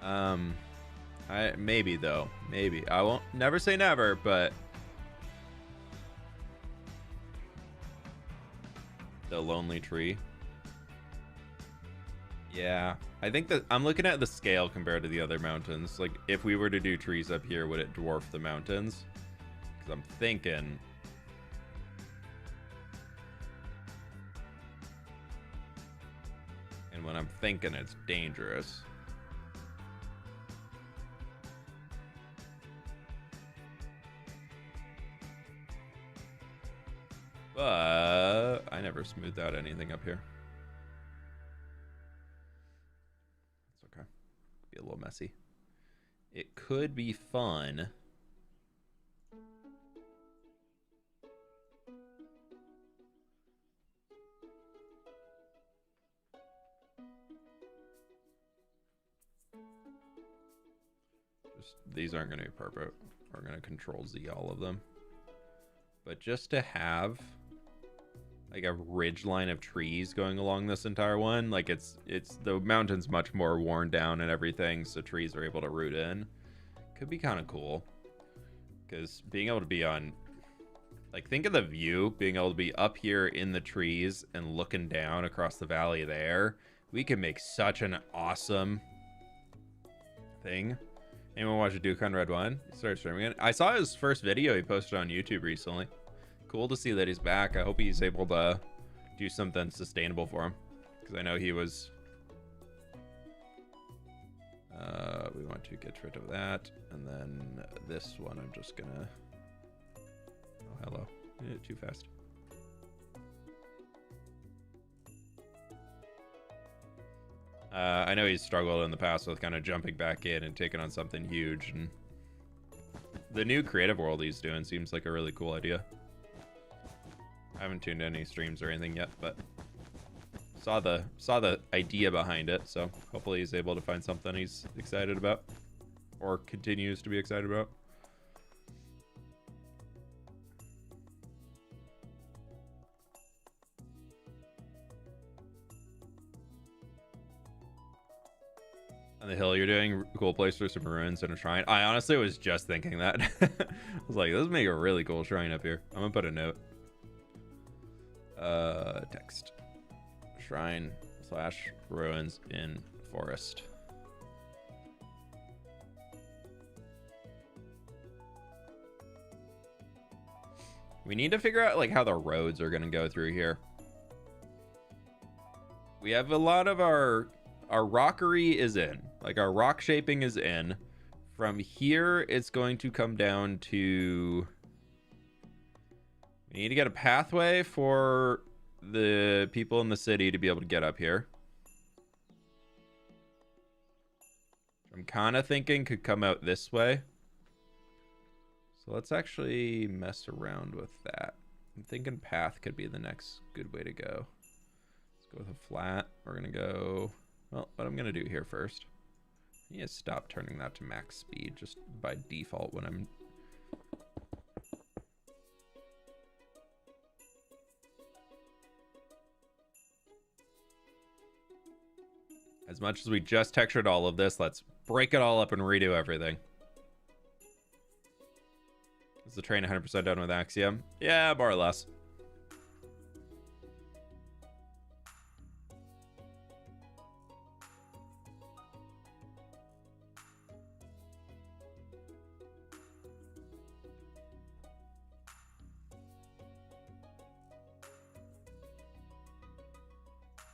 them. Maybe though, maybe I won't never say never, but the lonely tree. Yeah, I think that I'm looking at the scale compared to the other mountains. Like, if we were to do trees up here, would it dwarf the mountains? Because I'm thinking... And when I'm thinking, it's dangerous. But I never smoothed out anything up here. It's okay. Be a little messy. It could be fun. Just these aren't going to be perfect. We're going to Control Z all of them. But just to have like a ridge line of trees going along this entire one, like it's the mountain's much more worn down and everything, so trees are able to root in. Could be kind of cool, because being able to be on, like, think of the view, being able to be up here in the trees and looking down across the valley there. We can make such an awesome thing. Anyone watch Duke on Red One? He started streaming it. I saw his first video he posted on YouTube recently. Cool to see that he's back. I hope he's able to do something sustainable for him, because I know he was... we want to get rid of that, and then this one I'm just gonna... Oh, hello. Too fast. I know he's struggled in the past with kind of jumping back in and taking on something huge, and the new creative world he's doing seems like a really cool idea. I haven't tuned any streams or anything yet, but saw the idea behind it, so hopefully he's able to find something he's excited about, or continues to be excited about. On the hill you're doing, cool place for some ruins and a shrine. I honestly was just thinking that. I was like, this would make a really cool shrine up here. I'm gonna put a note. Text. Shrine / ruins in forest. We need to figure out like how the roads are gonna go through here. We have a lot of our rockery is in, like our rock shaping is in. From here, it's going to come down to, we need to get a pathway for the people in the city to be able to get up here. I'm kind of thinking could come out this way. So let's actually mess around with that. I'm thinking path could be the next good way to go. Let's go with a flat. We're gonna go, well, what I'm gonna do here first. I need to stop turning that to max speed just by default when I'm as much as we just textured all of this, let's break it all up and redo everything. Is the train 100% done with Axiom? Yeah, more or less.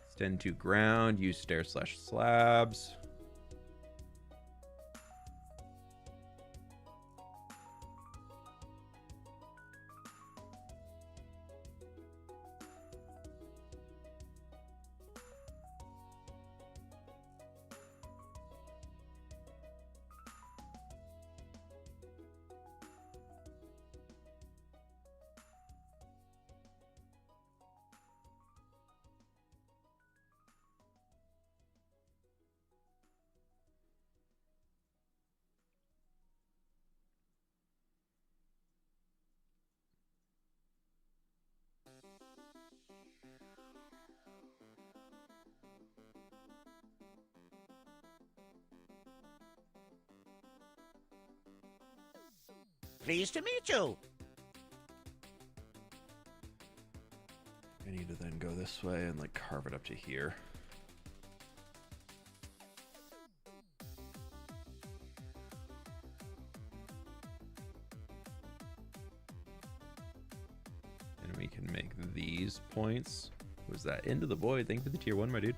Extend to ground, use stair / slabs. Pleased to meet you. I need to then go this way and like carve it up to here. And we can make these points. Was that into the void? Thank you for the tier 1, my dude.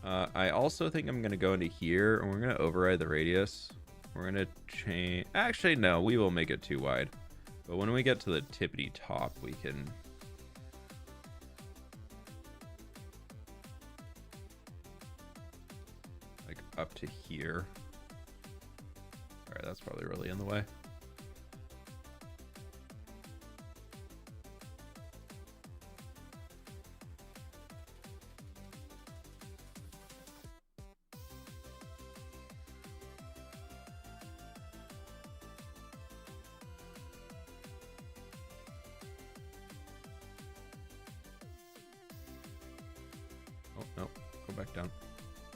I also think I'm gonna go into here and we're gonna override the radius. We're gonna change, actually no, we will make it too wide. But when we get to the tippity top, we can like up to here. All right, that's probably really in the way.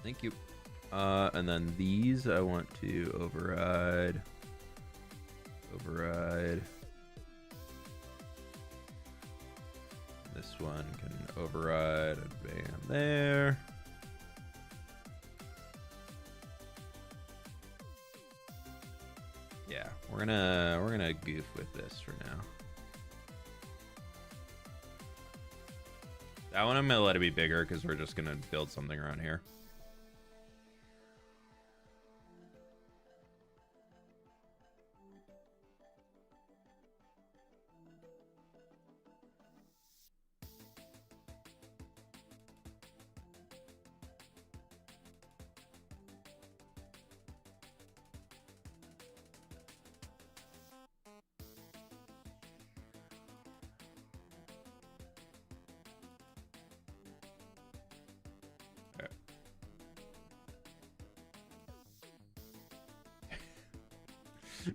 Thank you. And then these I want to override. This one can override and bam there. Yeah, we're gonna goof with this for now. That one I'm gonna let it be bigger because we're just gonna build something around here.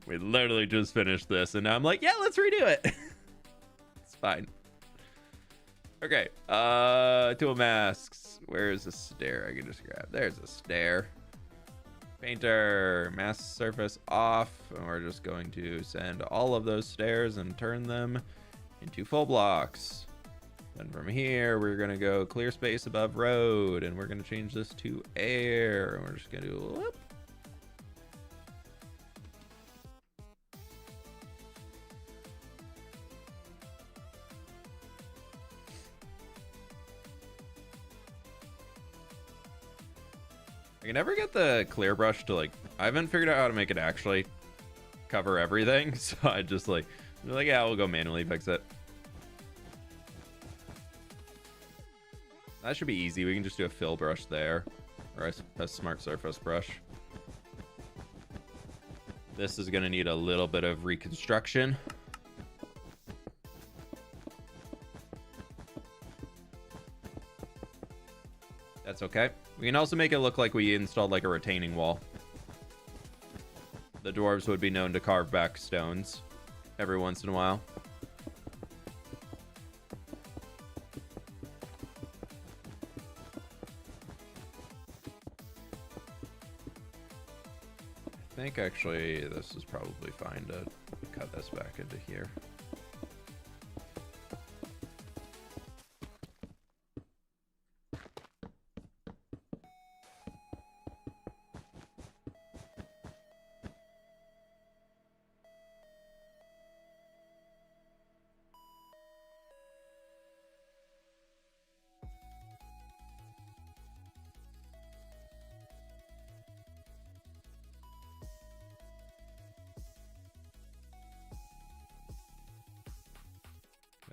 We literally just finished this, and now I'm like, yeah, let's redo it. It's fine. Okay, tool masks. Where's the stair I can just grab? There's a stair. Painter, mask surface off, and we're just going to send all of those stairs and turn them into full blocks. Then from here, we're gonna go clear space above road, and we're gonna change this to air, and we're just gonna do a whoop. I can never get the clear brush to, like, I haven't figured out how to make it actually cover everything, so I just like, yeah, we'll go manually fix it. That should be easy. We can just do a fill brush there, or a smart surface brush. This is gonna need a little bit of reconstruction. That's okay. We can also make it look like we installed like a retaining wall. The dwarves would be known to carve back stones every once in a while. I think actually this is probably fine to cut this back into here.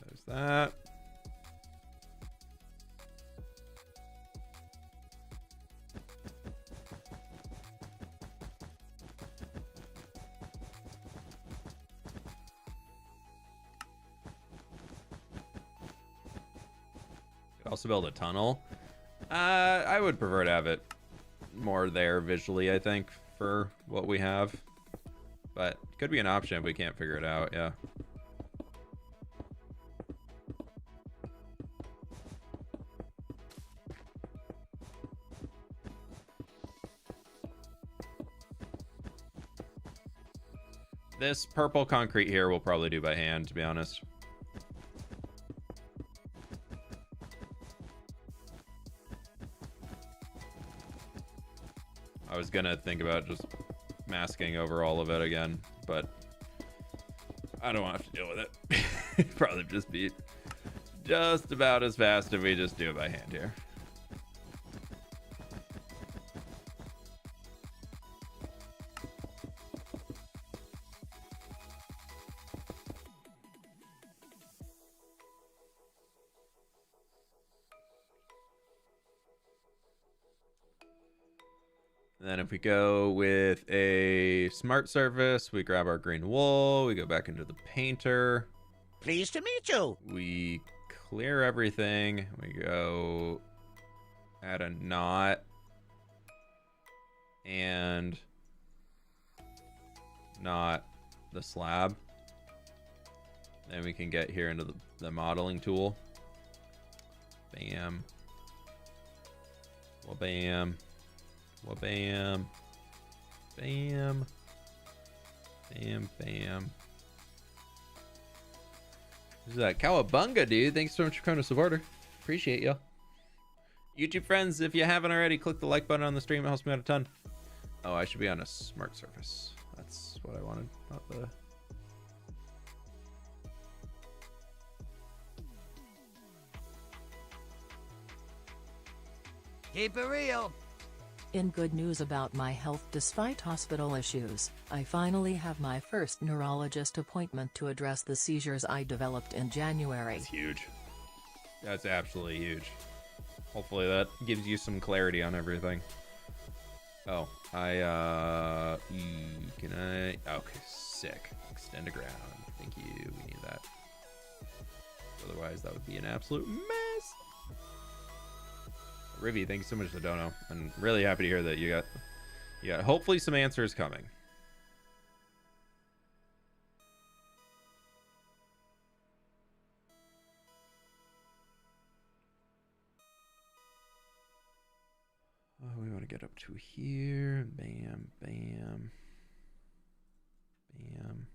There's that. Could also build a tunnel. I would prefer to have it more there visually, I think, for what we have. But could be an option if we can't figure it out, yeah. This purple concrete here we'll probably do by hand, to be honest. I was gonna think about just masking over all of it again, but I don't want to have to deal with it. It'd probably just be just about as fast if we just do it by hand here. And then if we go with a smart surface, we grab our green wool, we go back into the painter. Pleased to meet you. We clear everything. We go add a knot and knot the slab. Then we can get here into the modeling tool. Bam. Well, bam. Well, bam. Bam. Bam, bam. Who's that? Cowabunga, dude. Thanks so much for coming to support her. Appreciate you. YouTube friends, if you haven't already, click the like button on the stream. It helps me out a ton. Oh, I should be on a smart surface. That's what I wanted, not the... Keep it real. In good news about my health despite hospital issues, I finally have my first neurologist appointment to address the seizures I developed in January. That's huge. That's absolutely huge. Hopefully that gives you some clarity on everything. Oh, can I? Okay, sick. Extend a ground. Thank you. We need that. Otherwise, that would be an absolute mess. Rivy, thank you so much for the dono. I'm really happy to hear that you got hopefully some answers coming. want to get up to here. Bam, bam, bam.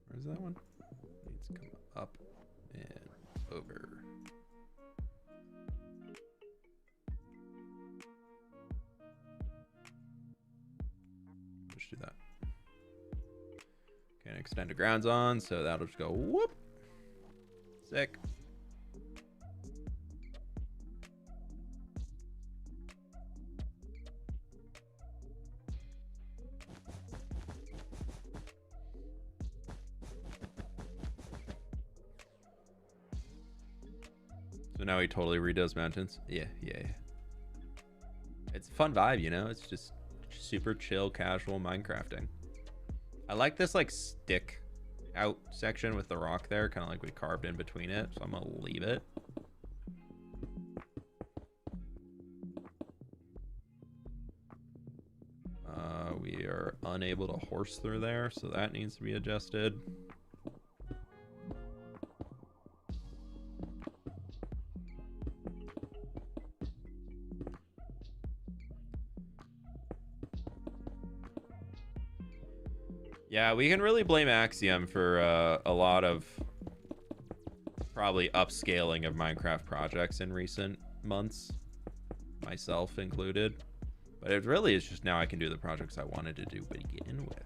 Where's that one? Needs to come up and over. Let's do that. Okay, and extended grounds on, so that'll just go whoop. Sick. So now he totally redoes mountains. Yeah. It's a fun vibe, you know? It's just super chill, casual Minecrafting. I like this like stick out section with the rock there, kind of like we carved in between it. So I'm gonna leave it. We are unable to horse through there, so that needs to be adjusted. Yeah, we can really blame Axiom for a lot of probably upscaling of Minecraft projects in recent months, myself included. But it really is just now I can do the projects I wanted to do begin with.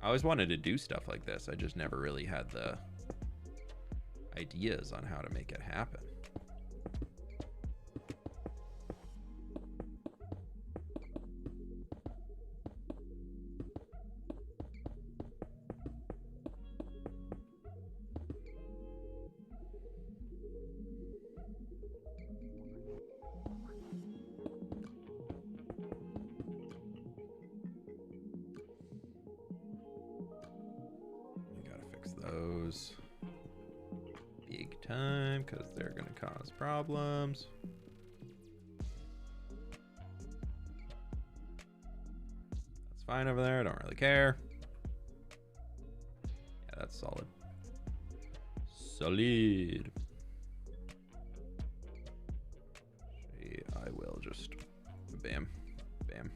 I always wanted to do stuff like this. I just never really had the ideas on how to make it happen. We gotta fix those big time because they're gonna cause problems. That's fine over there. I don't really care. Yeah, that's solid. Solid. I will just bam, bam.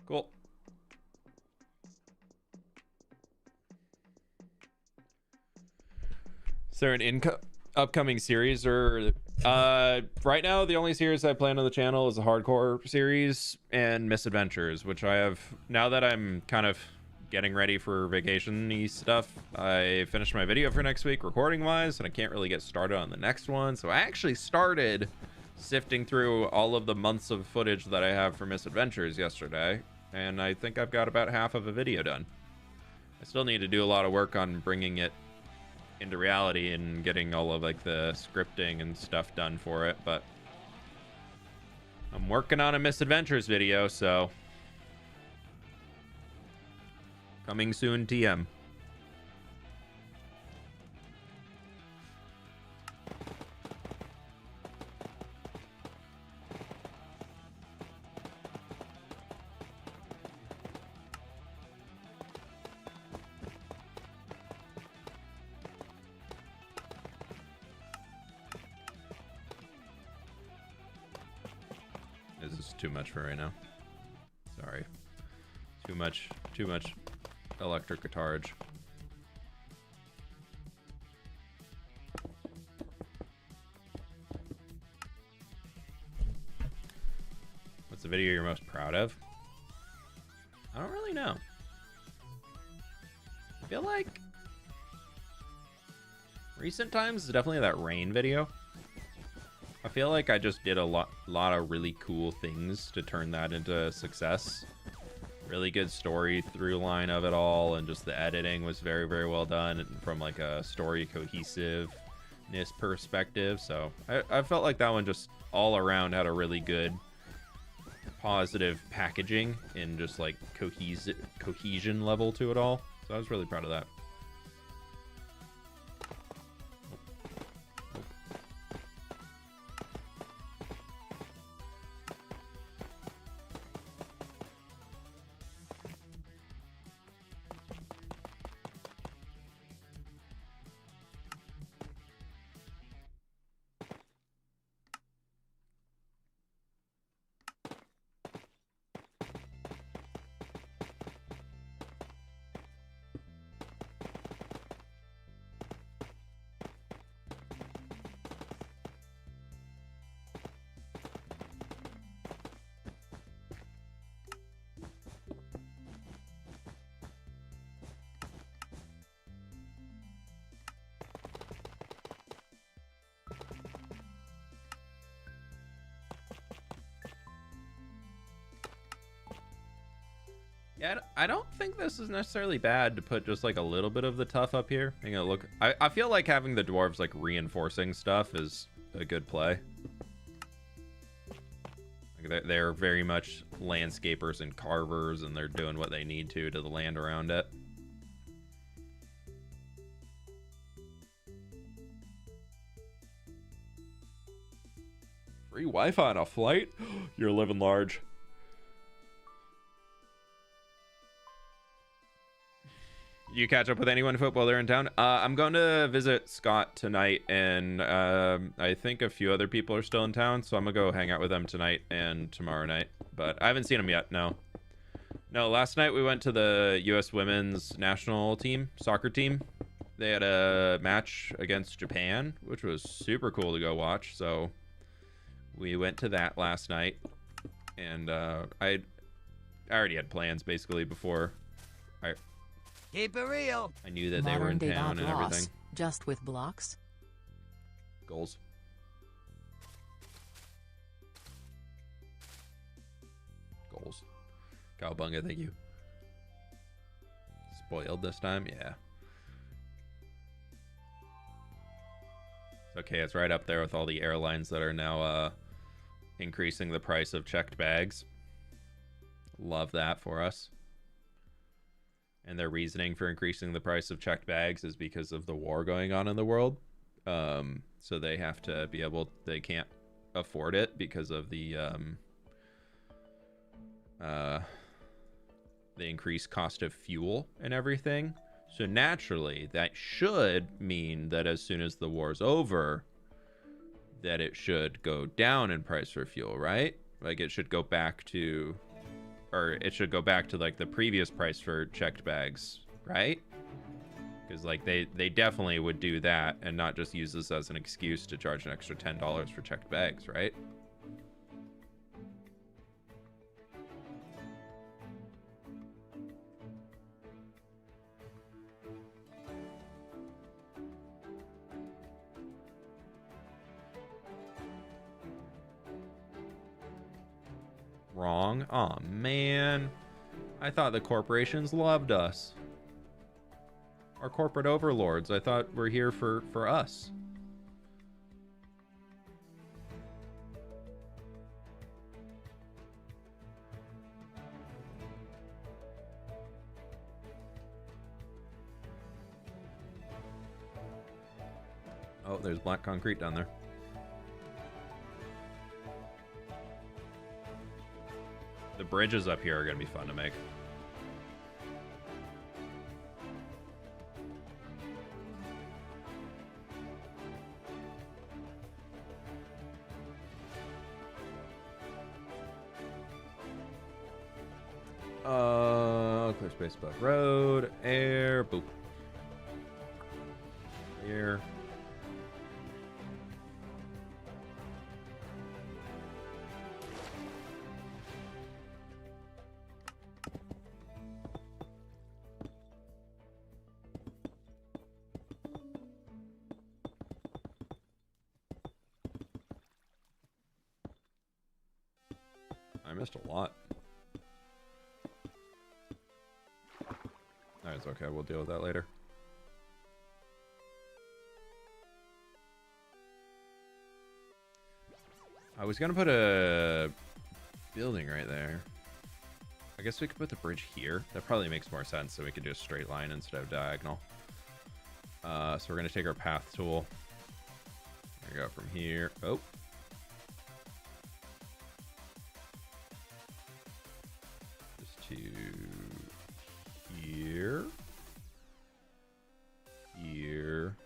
Cool. Is there an upcoming series or right now the only series I plan on the channel is a hardcore series and misadventures, which I have now that I'm kind of getting ready for vacation-y stuff. I finished my video for next week recording wise and I can't really get started on the next one, so I actually started sifting through all of the months of footage that I have for misadventures yesterday, and I think I've got about half of a video done. I still need to do a lot of work on bringing it into reality and getting all of like the scripting and stuff done for it, but I'm working on a misadventures video, so coming soon, TM. This is too much for right now. Sorry. Too much electric guitarage. What's the video you're most proud of? I don't really know. I feel like Recent times is definitely that rain video. I feel like I just did a lot of really cool things to turn that into success. Really good story through line of it all, and just the editing was very, very well done from like a story cohesiveness perspective. So I felt like that one just all around had a really good positive packaging and just like cohesion level to it all. So I was really proud of that. Yeah, I don't think this is necessarily bad to put just like a little bit of the tough up here. You know, look, I feel like having the dwarves like reinforcing stuff is a good play. Like they're very much landscapers and carvers, and they're doing what they need to the land around it. Free Wi-Fi on a flight? You're living large. You catch up with anyone while they're in town? I'm going to visit Scott tonight, and I think a few other people are still in town, so I'm gonna go hang out with them tonight and tomorrow night. But I haven't seen them yet. No, last night we went to the U.S. women's national team, soccer team. They had a match against Japan, which was super cool to go watch. So we went to that last night, and I already had plans basically before Keep it real. I knew that they were in town and everything. Just with blocks? Goals. Goals. Cowabunga, thank you. Spoiled this time? Yeah. It's okay, it's right up there with all the airlines that are now increasing the price of checked bags. Love that for us. And their reasoning for increasing the price of checked bags is because of the war going on in the world. So they have to be able, they can't afford it because of the increased cost of fuel and everything. So naturally, that should mean that as soon as the war's over, that it should go down in price for fuel, right? Like it should go back to... or it should go back to like the previous price for checked bags, right? Because like they definitely would do that and not just use this as an excuse to charge an extra $10 for checked bags, right? Wrong. Aw, man. I thought the corporations loved us. Our corporate overlords, I thought were here for us. Oh, there's black concrete down there. The bridges up here are going to be fun to make. Clear space above road, air, boop. Air. missed a lot. Alright, it's okay. We'll deal with that later. I was gonna put a building right there. I guess we could put the bridge here. That probably makes more sense, so we could just straight line instead of diagonal. So we're gonna take our path tool. We go from here. Oh. Just to here. Here.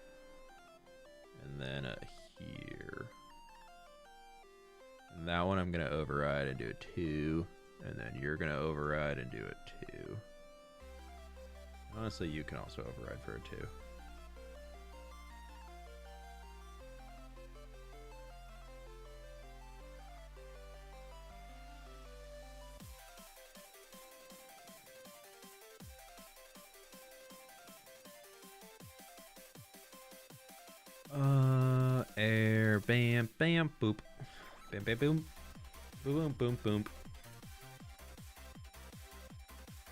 And then here. And that one I'm going to override and do a 2. And then you're going to override and do a 2. Honestly, you can also override for a 2. Air, bam, bam, boop. Bam, bam, boom. Boom, boom, boom.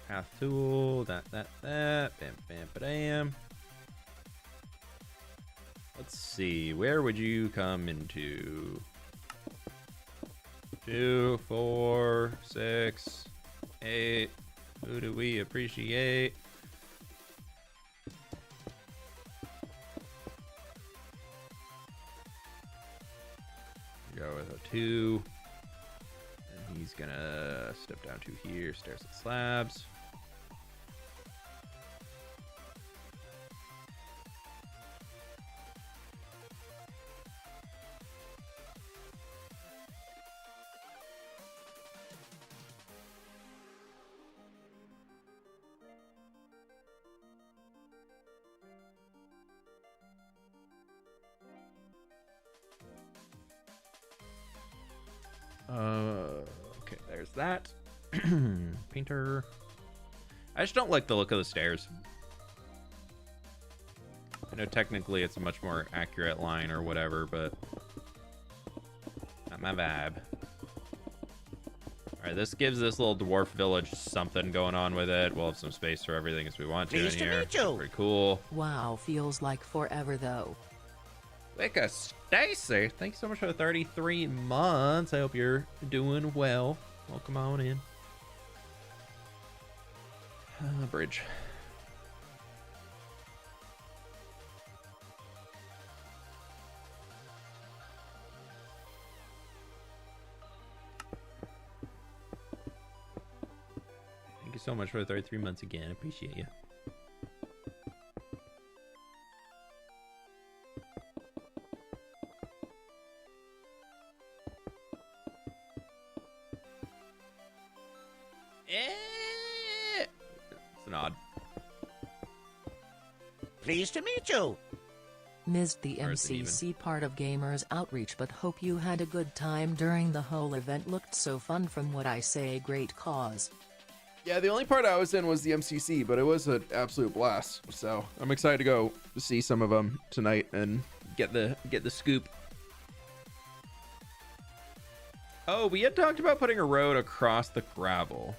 Path tool, that. Bam, bam, bam. Let's see, where would you come into? 2, 4, 6, 8. Who do we appreciate? Go with a 2. And he's gonna step down to here, stairs and slabs. Okay, there's that. Painter. I just don't like the look of the stairs. I know technically it's a much more accurate line or whatever, but not my vibe. Alright, this gives this little dwarf village something going on with it. We'll have some space for everything as we want to in here. Pretty cool. Wow, feels like forever though. Wicca Stacy, thanks so much for the 33 months. I hope you're doing well. Welcome on in. Bridge. Thank you so much for the 33 months again. I appreciate you. It's an odd. Pleased to meet you. Missed the MCC part of Gamers Outreach, but hope you had a good time during the whole event. Looked so fun from what I say. Great cause. Yeah, the only part I was in was the MCC, but it was an absolute blast. So I'm excited to go see some of them tonight and get the scoop. Oh, we had talked about putting a road across the gravel.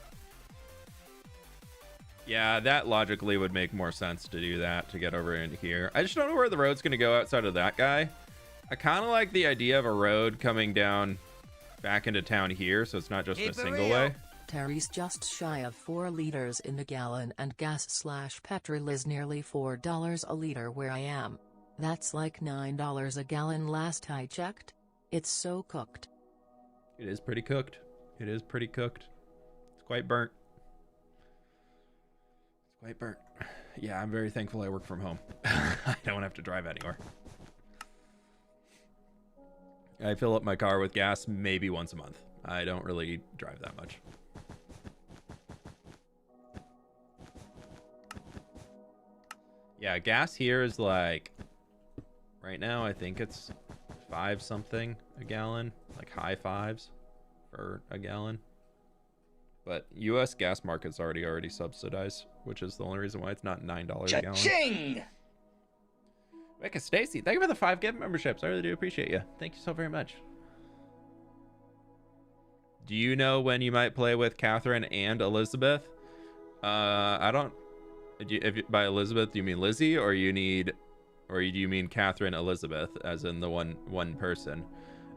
Yeah, that logically would make more sense to do that, to get over into here. I just don't know where the road's going to go outside of that guy. I kind of like the idea of a road coming down back into town here, so it's not just a single way. Terry's just shy of 4 liters in the gallon, and gas/petrol is nearly $4 a liter where I am. That's like $9 a gallon last I checked. It's so cooked. It is pretty cooked. It is pretty cooked. It's quite burnt. It's quite burnt. Yeah, I'm very thankful I work from home. I don't have to drive anywhere. I fill up my car with gas maybe once a month. I don't really drive that much. Yeah, gas here is like, right now I think it's 5 something a gallon, like high 5s for a gallon. But US gas market's already subsidized, which is the only reason why it's not $9 a gallon. Cha-ching! Becca Stacy, thank you for the 5 gift memberships. I really do appreciate you. Thank you so very much. Do you know when you might play with Catherine and Elizabeth? I don't. By Elizabeth, do you mean Lizzie, or do you mean Catherine Elizabeth, as in the one person?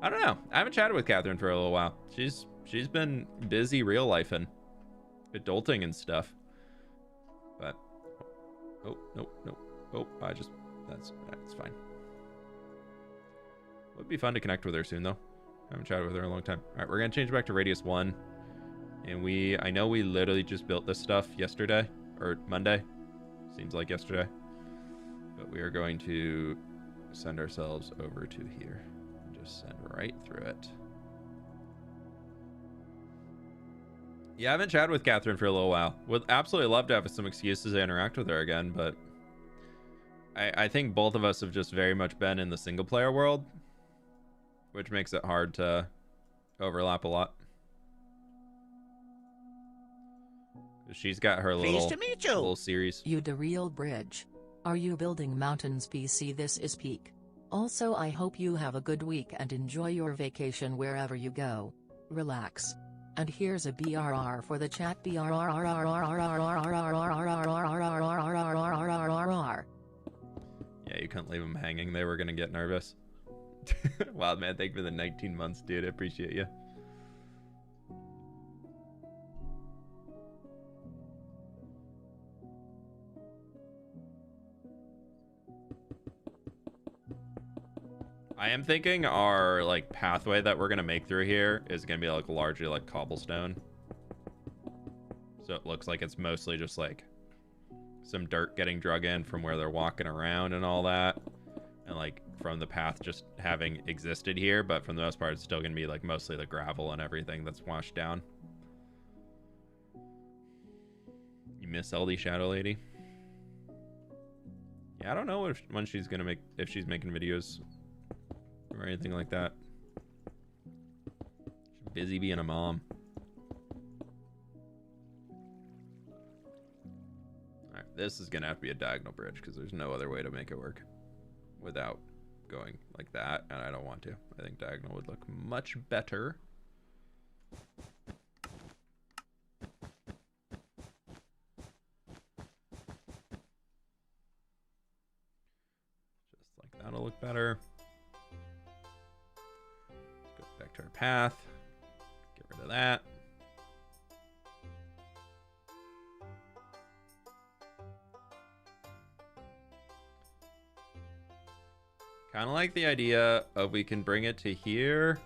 I don't know. I haven't chatted with Catherine for a little while. She's been busy real life and adulting and stuff. But oh, that's fine. Would be fun to connect with her soon though. I haven't chatted with her in a long time. All right, we're gonna change back to radius 1, and I know we literally just built this stuff yesterday or Monday. Seems like yesterday, but we are going to send ourselves over to here. Just send right through it. Yeah, I haven't chatted with Catherine for a little while. Would absolutely love to have some excuses to interact with her again, but I think both of us have just very much been in the single player world, which makes it hard to overlap a lot. She's got her little series. You the real bridge. Are you building mountains PC? This is peak. Also, I hope you have a good week and enjoy your vacation wherever you go. Relax. And here's a BRR for the chat. Yeah, you couldn't leave them hanging. They were gonna get nervous. Wild man, thank you for the 19 months, dude. I appreciate you. I am thinking our like pathway that we're gonna make through here is gonna be like largely like cobblestone. So it looks like it's mostly just like some dirt getting drug in from where they're walking around and all that. And like from the path just having existed here, but for the most part it's still gonna be like mostly the gravel and everything that's washed down. You miss LD Shadow Lady? Yeah, I don't know when she's gonna if she's making videos or anything like that. She's busy being a mom. Alright, this is gonna have to be a diagonal bridge because there's no other way to make it work without going like that, and I don't want to. I think diagonal would look much better. Just like that'll look better. To our path, get rid of that. Kind of like the idea of we can bring it to here,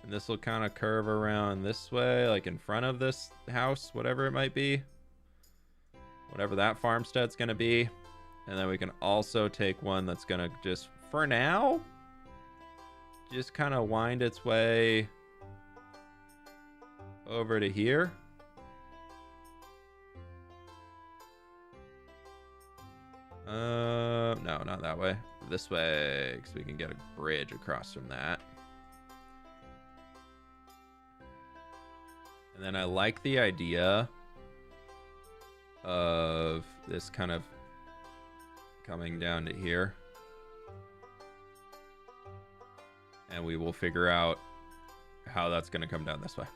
and this will kind of curve around this way, like in front of this house, whatever it might be, whatever that farmstead's gonna be. And then we can also take one that's gonna just, for now, just kind of wind its way over to here. No, not that way. This way, because we can get a bridge across from that. And then I like the idea of this kind of coming down to here. And we will figure out how that's going to come down this way.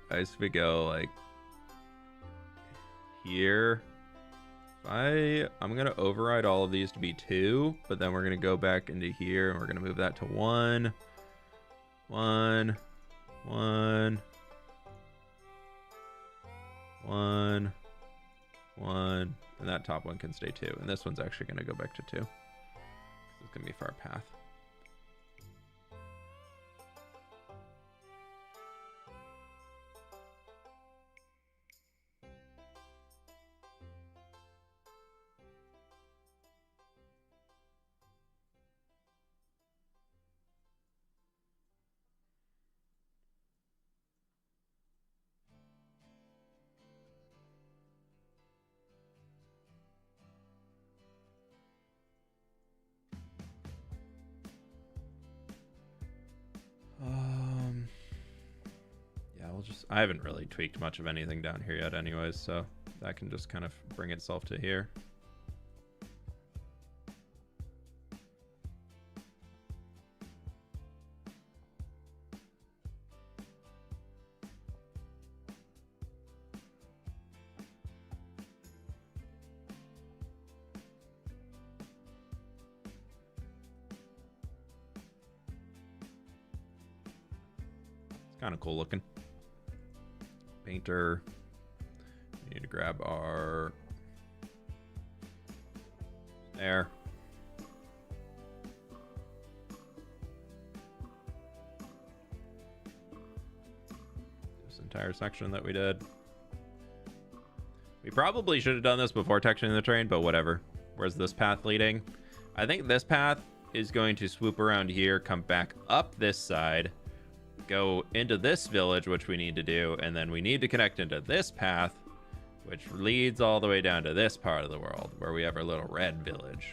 As we go like here, I'm going to override all of these to be 2, but then we're going to go back into here and we're going to move that to 1, 1, 1, 1, 1, and that top one can stay 2, and this one's actually going to go back to 2. It's gonna be for our path. I haven't really tweaked much of anything down here yet anyways, so that can just kind of bring itself to here. Kind of cool looking. Painter. We need to grab our there. This entire section that we did. We probably should have done this before texturing the terrain, but whatever. Where's this path leading? I think this path is going to swoop around here, come back up this side, go into this village, which we need to do, and then we need to connect into this path, which leads all the way down to this part of the world, where we have our little red village.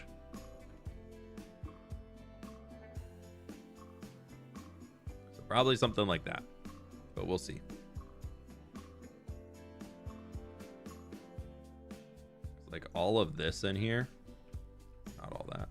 So probably something like that, but we'll see. Like all of this in here, not all that.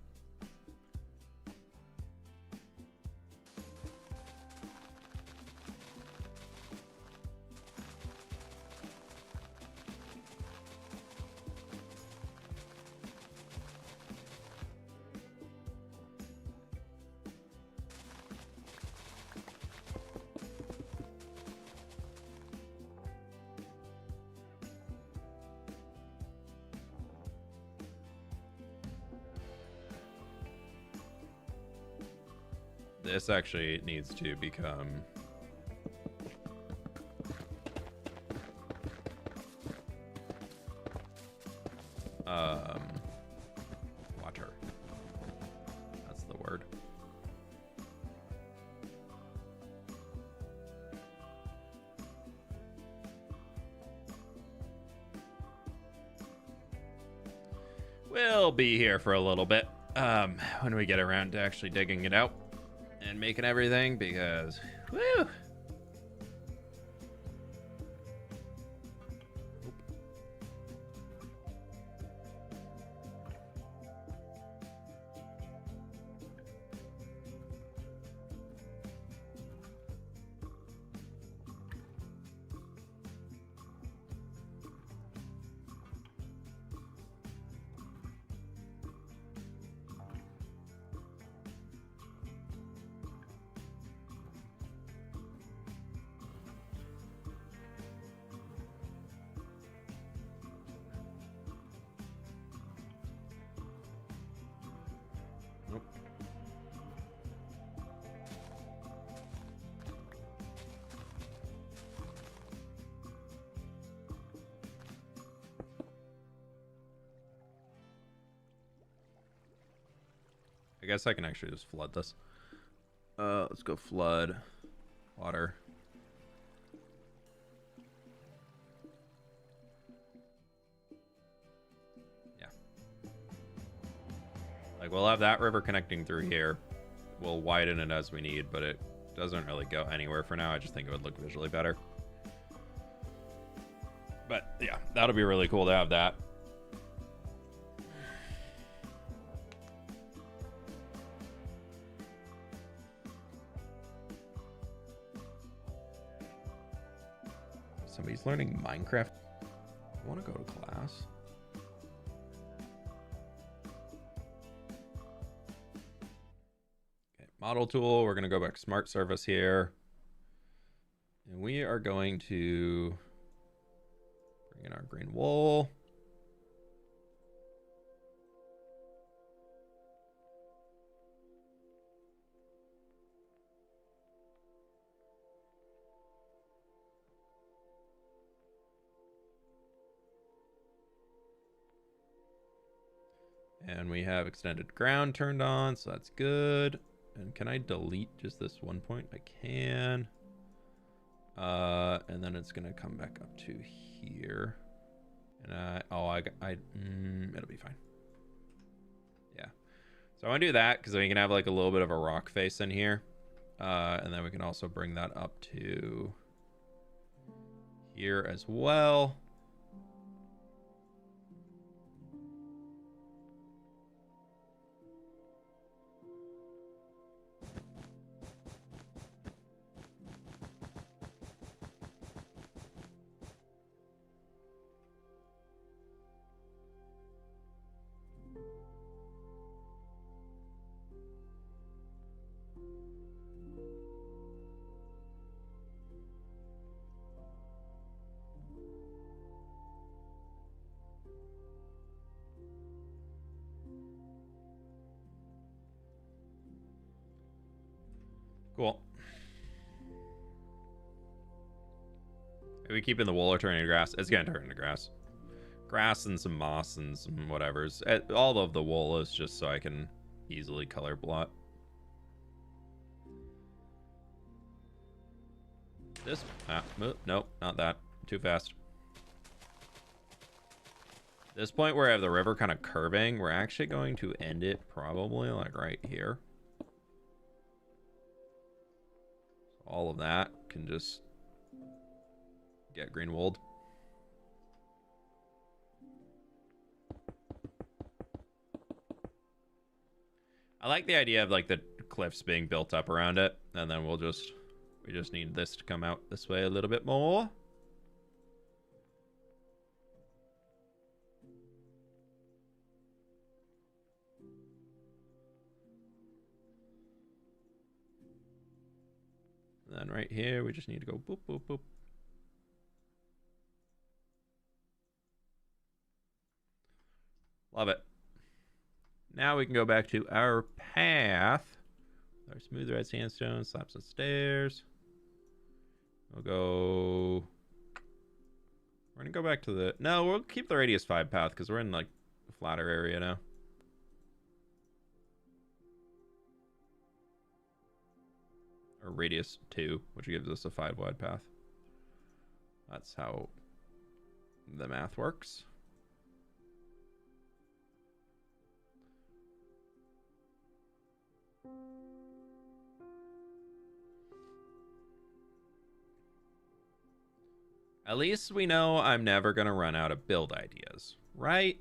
This actually needs to become water. That's the word. We'll be here for a little bit when we get around to actually digging it out and making everything, because woo. I guess I can actually just flood this. Let's go flood water. Yeah. Like, we'll have that river connecting through here. We'll widen it as we need, but it doesn't really go anywhere for now. I just think it would look visually better. But yeah, that'll be really cool to have that. Somebody's learning Minecraft. I want to go to class. Okay, model tool. We're going to go back to smart service here. And we are going to bring in our green wool. And we have extended ground turned on, so that's good. And can I delete just this one point? I can. And then it's gonna come back up to here. And it'll be fine. Yeah. So I want to do that because we can have like a little bit of a rock face in here. And then we can also bring that up to here as well. Cool. Are we keeping the wool or turning to grass? It's gonna turn into grass. Grass and some moss and some whatevers. All of the wool is just so I can easily color blot. This, nope, not that. Too fast. This point where I have the river kind of curving, we're actually going to end it probably like right here. All of that can just get green wooled. I like the idea of like the cliffs being built up around it, and then we just need this to come out this way a little bit more. And then right here, we just need to go boop, boop, boop. Love it. Now we can go back to our path. Our smooth red sandstone, slabs and stairs. We'll go... We're gonna go back to the... No, we'll keep the radius 5 path because we're in like a flatter area now. Or radius 2, which gives us a 5 wide path. That's how the math works. At least we know I'm never going to run out of build ideas, right?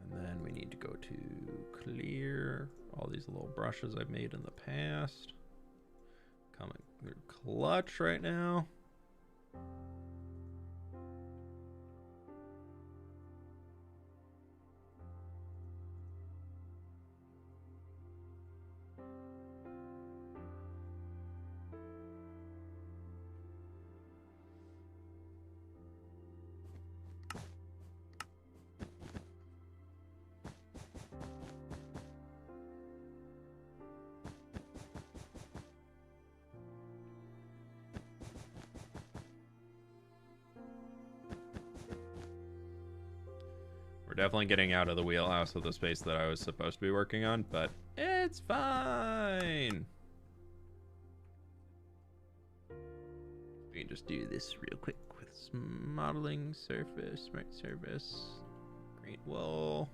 And then we need to go to clear all these little brushes I've made in the past. Coming through clutch right now. We're definitely getting out of the wheelhouse of the space that I was supposed to be working on, but it's fine. We can just do this real quick with some modeling surface, smart surface, green wool.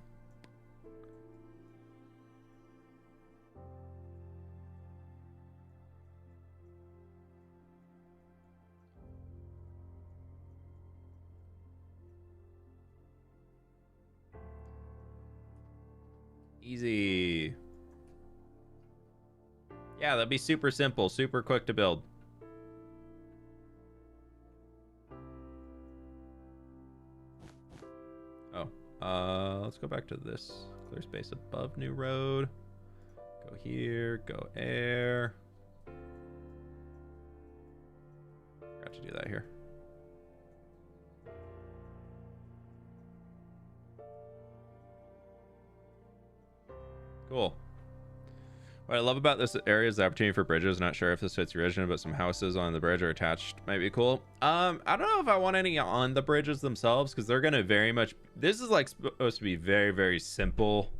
Easy. Yeah, that'd be super simple, super quick to build. Oh, let's go back to this clear space above new road. Go here, go air. Forgot to do that here. Cool. What I love about this area is the opportunity for bridges. Not sure if this fits your vision, but some houses on the bridge are attached might be cool. I don't know if I want any on the bridges themselves because they're gonna very much. This is like supposed to be very, very simple.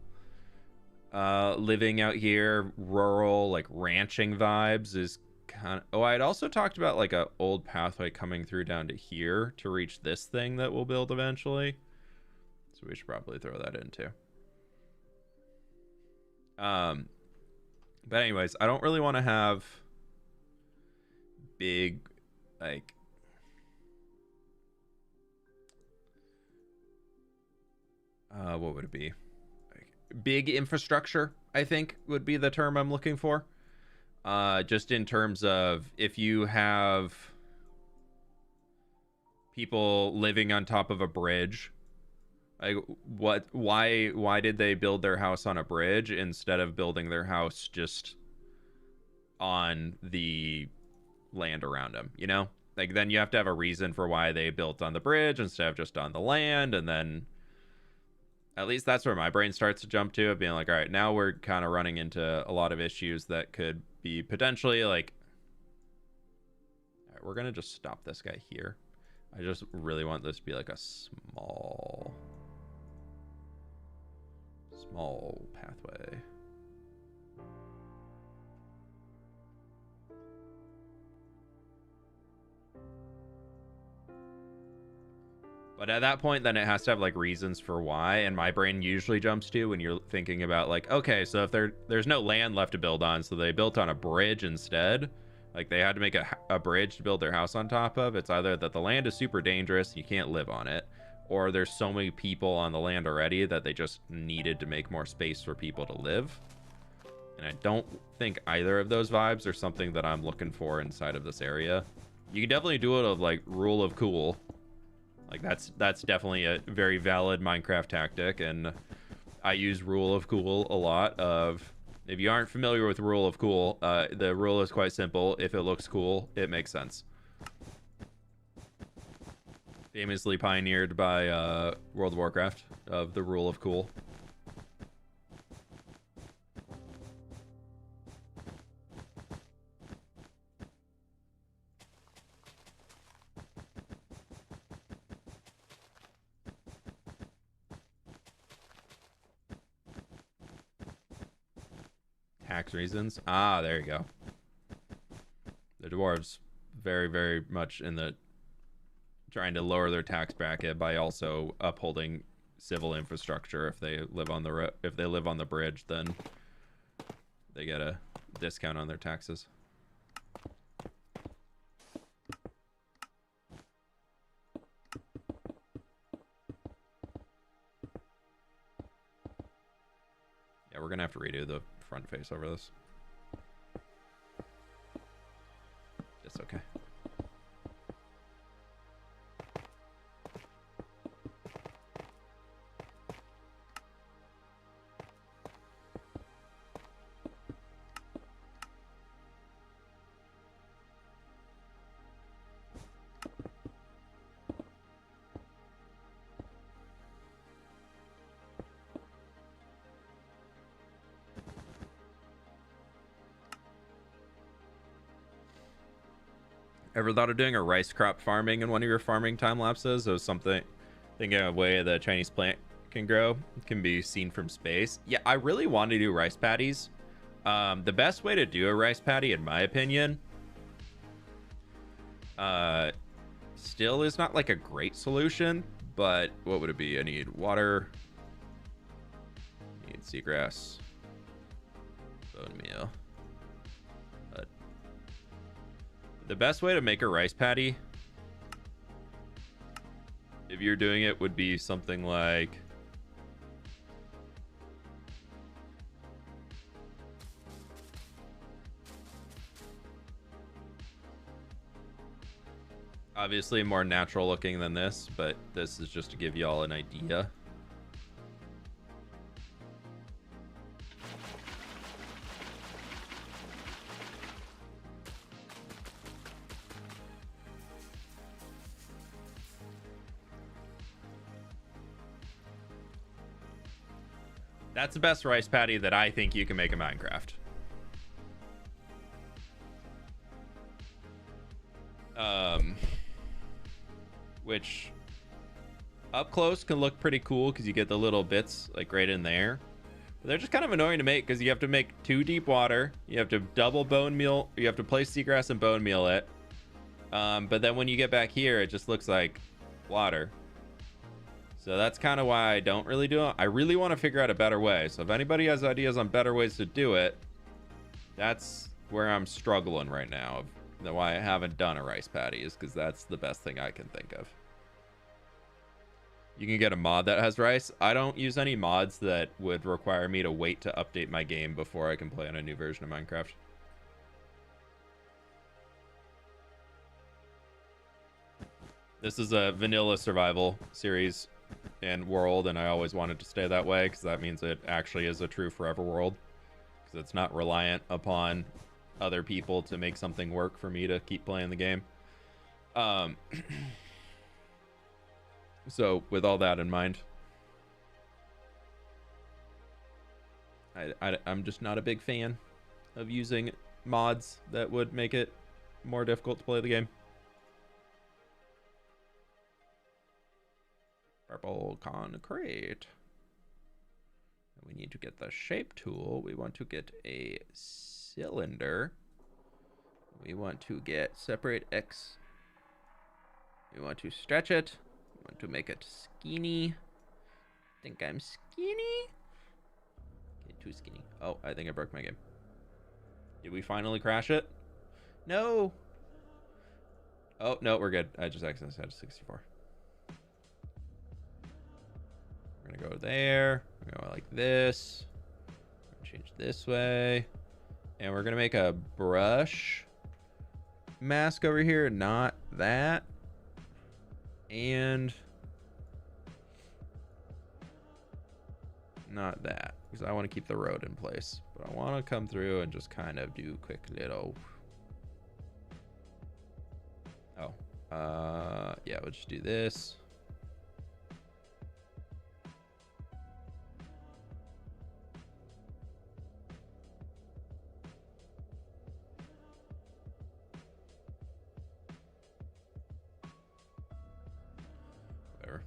Living out here, rural, like ranching vibes is kind of. Oh, I'd also talked about like a old pathway coming through down to here to reach this thing that we'll build eventually. So we should probably throw that in too. But anyways, I don't really want to have big, like, what would it be? Like, big infrastructure, I think would be the term I'm looking for. Just in terms of if you have people living on top of a bridge Like, why did they build their house on a bridge instead of building their house just on the land around them, you know? Like, then you have to have a reason for why they built on the bridge instead of just on the land, and then at least that's where my brain starts to jump to, of being like, all right, now we're kind of running into a lot of issues that could be potentially like, all right, we're gonna just stop this guy here. I just really want this to be like a small pathway. But at that point, then it has to have like reasons for why, and my brain usually jumps to when you're thinking about like, okay, so if there's no land left to build on, so they built on a bridge instead. Like, they had to make a bridge to build their house on top of. It's either that the land is super dangerous, you can't live on it, or there's so many people on the land already that they just needed to make more space for people to live. And I don't think either of those vibes are something that I'm looking for inside of this area. You can definitely do it of like rule of cool. Like, that's definitely a very valid Minecraft tactic, and I use rule of cool a lot. Of, if you aren't familiar with rule of cool, the rule is quite simple. If it looks cool, it makes sense. Famously pioneered by World of Warcraft, of the rule of cool. Tax reasons. Ah, there you go. The dwarves very, very much in the trying to lower their tax bracket by also upholding civil infrastructure. If they live on the bridge, then they get a discount on their taxes. Yeah, we're gonna have to redo the front face over this. It's okay. Ever thought of doing a rice crop farming in one of your farming time lapses? Or something, thinking of a way the Chinese plant can grow, can be seen from space. Yeah, I really want to do rice paddies. The best way to do a rice paddy, in my opinion, still is not like a great solution, but what would it be? I need water, I need seagrass, bone meal. The best way to make a rice paddy, if you're doing it, would be something like obviously more natural looking than this, but this is just to give y'all an idea. That's the best rice paddy that I think you can make in Minecraft. Which up close can look pretty cool because you get the little bits like right in there. But they're just kind of annoying to make because you have to make 2 deep water. You have to double bone meal. You have to place seagrass and bone meal it. But then when you get back here, it just looks like water. So that's kind of why I don't really do it. I really want to figure out a better way. So if anybody has ideas on better ways to do it, that's where I'm struggling right now. Of why I haven't done a rice paddy is because that's the best thing I can think of. You can get a mod that has rice. I don't use any mods that would require me to wait to update my game before I can play on a new version of Minecraft. This is a vanilla survival series in world, and I always wanted to stay that way because that means it actually is a true forever world, because it's not reliant upon other people to make something work for me to keep playing the game. So with all that in mind, I'm just not a big fan of using mods that would make it more difficult to play the game. Purple concrete. We need to get the shape tool. We want to get a cylinder. We want to get separate X. We want to stretch it. We want to make it skinny. Think I'm skinny? Okay, too skinny. Oh, I think I broke my game. Did we finally crash it? No. Oh, no, we're good. I just accidentally had 64. We're gonna go there. We're gonna go like this. Change this way. And we're gonna make a brush mask over here, not that. And not that, because I want to keep the road in place. But I want to come through and just kind of do quick little... Oh, yeah, we'll just do this. Whatever.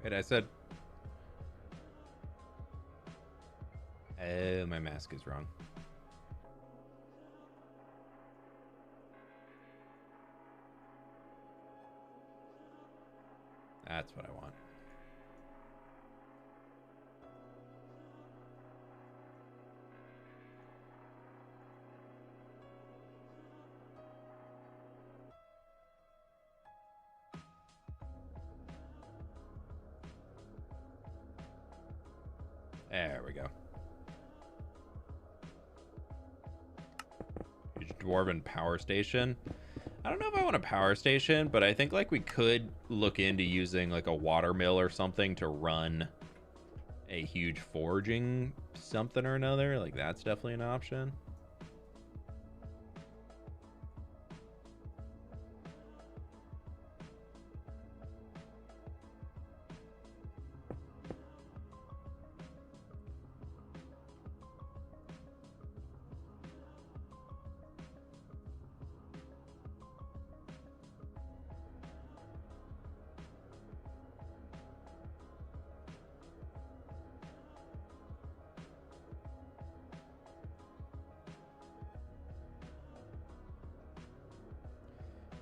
Wait, I said... Oh, my mask is wrong. That's what I want. There we go. Huge Dwarven power station. I don't know if I want a power station, but I think like we could look into using like a water mill or something to run a huge forging something or another. Like that's definitely an option.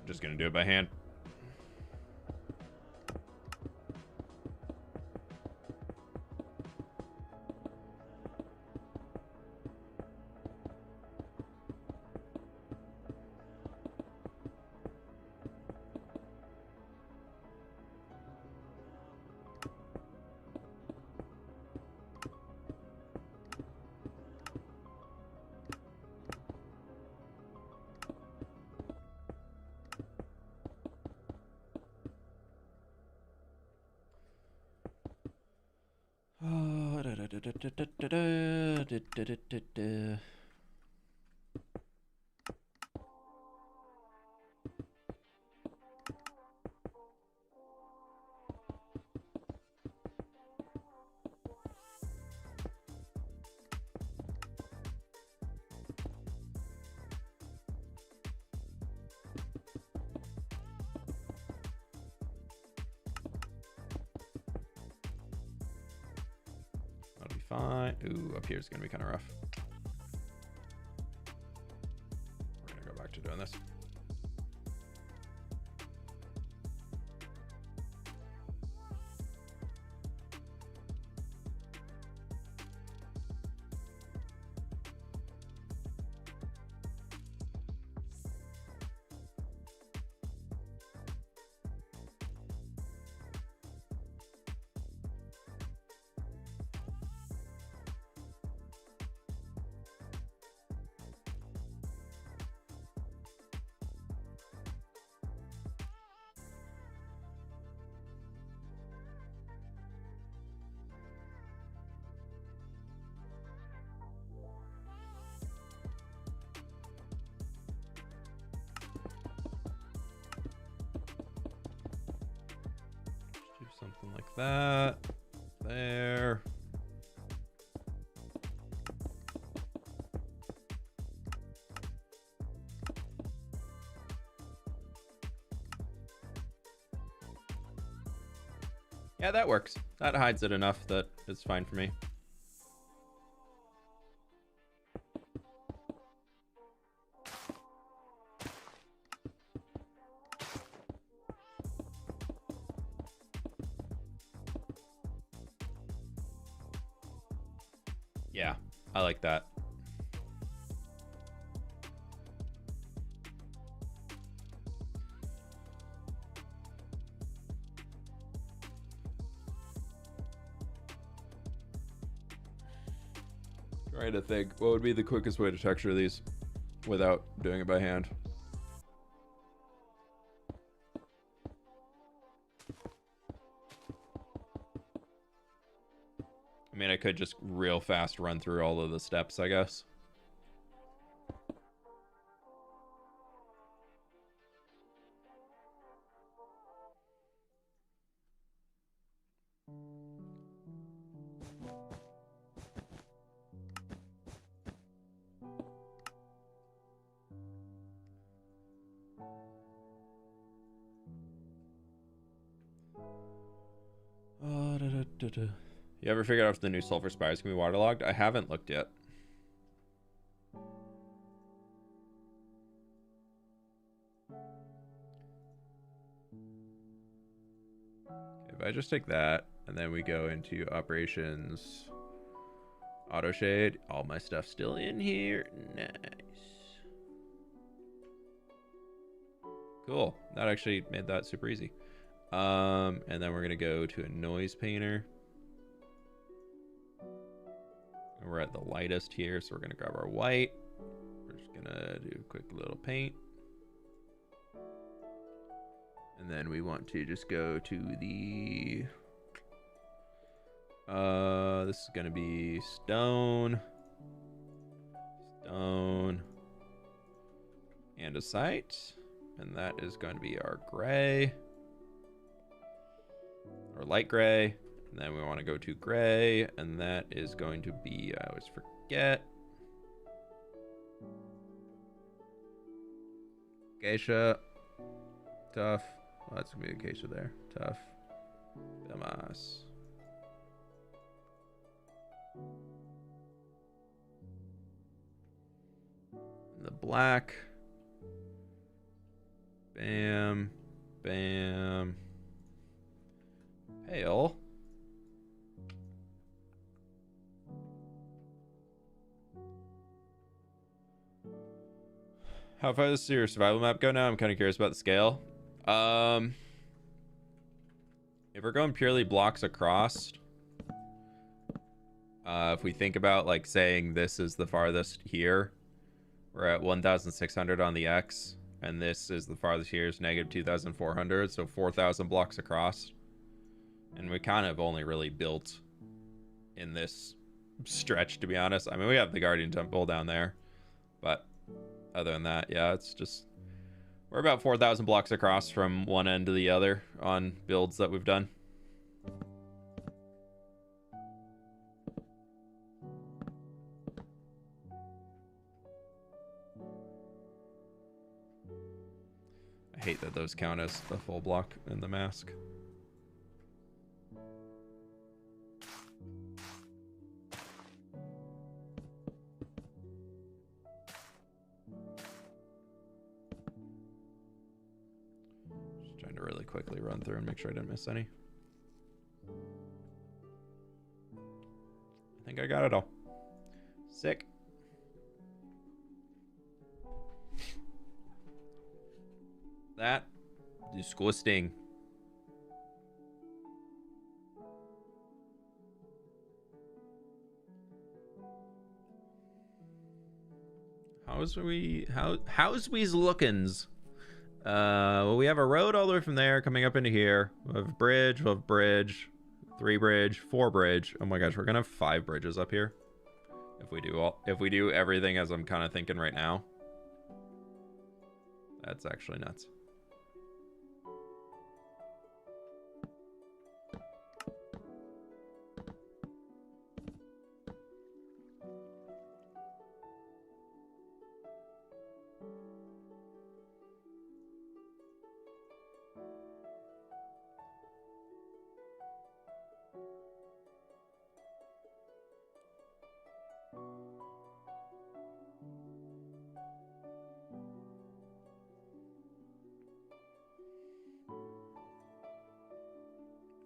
Just gonna do it by hand. That'll be fine. Ooh, up here is gonna be kind of rough. We're gonna go back to doing this. like that. There. Yeah, that works. That hides it enough that it's fine for me. Yeah, I like that. Trying to think, what would be the quickest way to texture these without doing it by hand? I mean, I could just real fast run through all of the steps, I guess. You ever figured out if the new sulfur spires can be waterlogged? I haven't looked yet. If I just take that and then we go into operations, auto shade, all my stuff still in here. Nice. Cool. That actually made that super easy. And then we're gonna go to a noise painter. And we're at the lightest here, so we're gonna grab our white. We're just gonna do a quick little paint. And then we want to just go to the this is gonna be stone, and a site, and that is going to be our gray, or light gray. And then we want to go to gray, and that is going to be, I always forget, geisha, tough. Oh, that's gonna be a geisha there. Tough. Damas. The black. Bam. Bam. Pale. How far does your survival map go now? I'm kind of curious about the scale. If we're going purely blocks across, if we think about like saying this is the farthest here, we're at 1,600 on the X, and this is the farthest here is negative 2,400, so 4,000 blocks across. And we kind of only really built in this stretch, to be honest. I mean, we have the Guardian Temple down there, but other than that, yeah, it's just, we're about 4,000 blocks across from one end to the other on builds that we've done. I hate that those count as a full block in the mask. Really quickly run through and make sure I didn't miss any. I think I got it all. Sick. That disgusting. How's we's lookins? Well, we have a road all the way from there coming up into here. We have bridge, 3 bridge, 4 bridge. Oh my gosh, we're gonna have 5 bridges up here. If we do everything as I'm kind of thinking right now. That's actually nuts.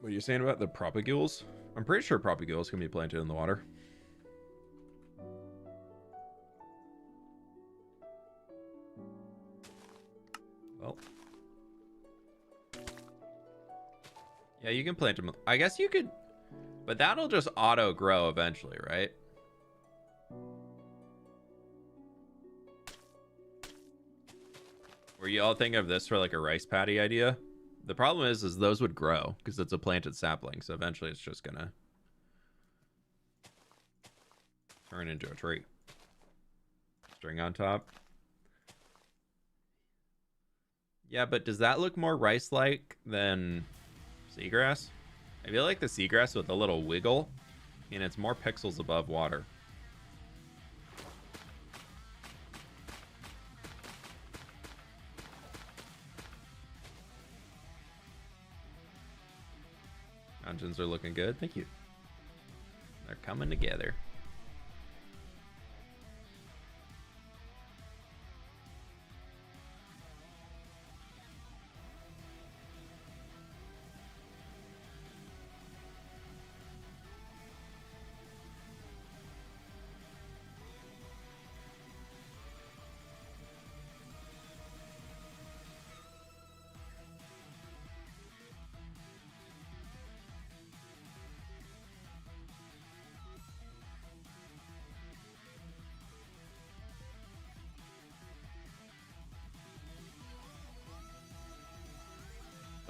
What are you saying about the propagules? I'm pretty sure propagules can be planted in the water. Well. Yeah, you can plant them. I guess you could, but that'll just auto grow eventually, right? Were you all thinking of this for like a rice paddy idea? The problem is those would grow because it's a planted sapling. So eventually it's just gonna turn into a tree. String on top. Yeah, but does that look more rice-like than seagrass? I feel like the seagrass with a little wiggle, and it's more pixels above water. Mountains are looking good. Thank you. They're coming together.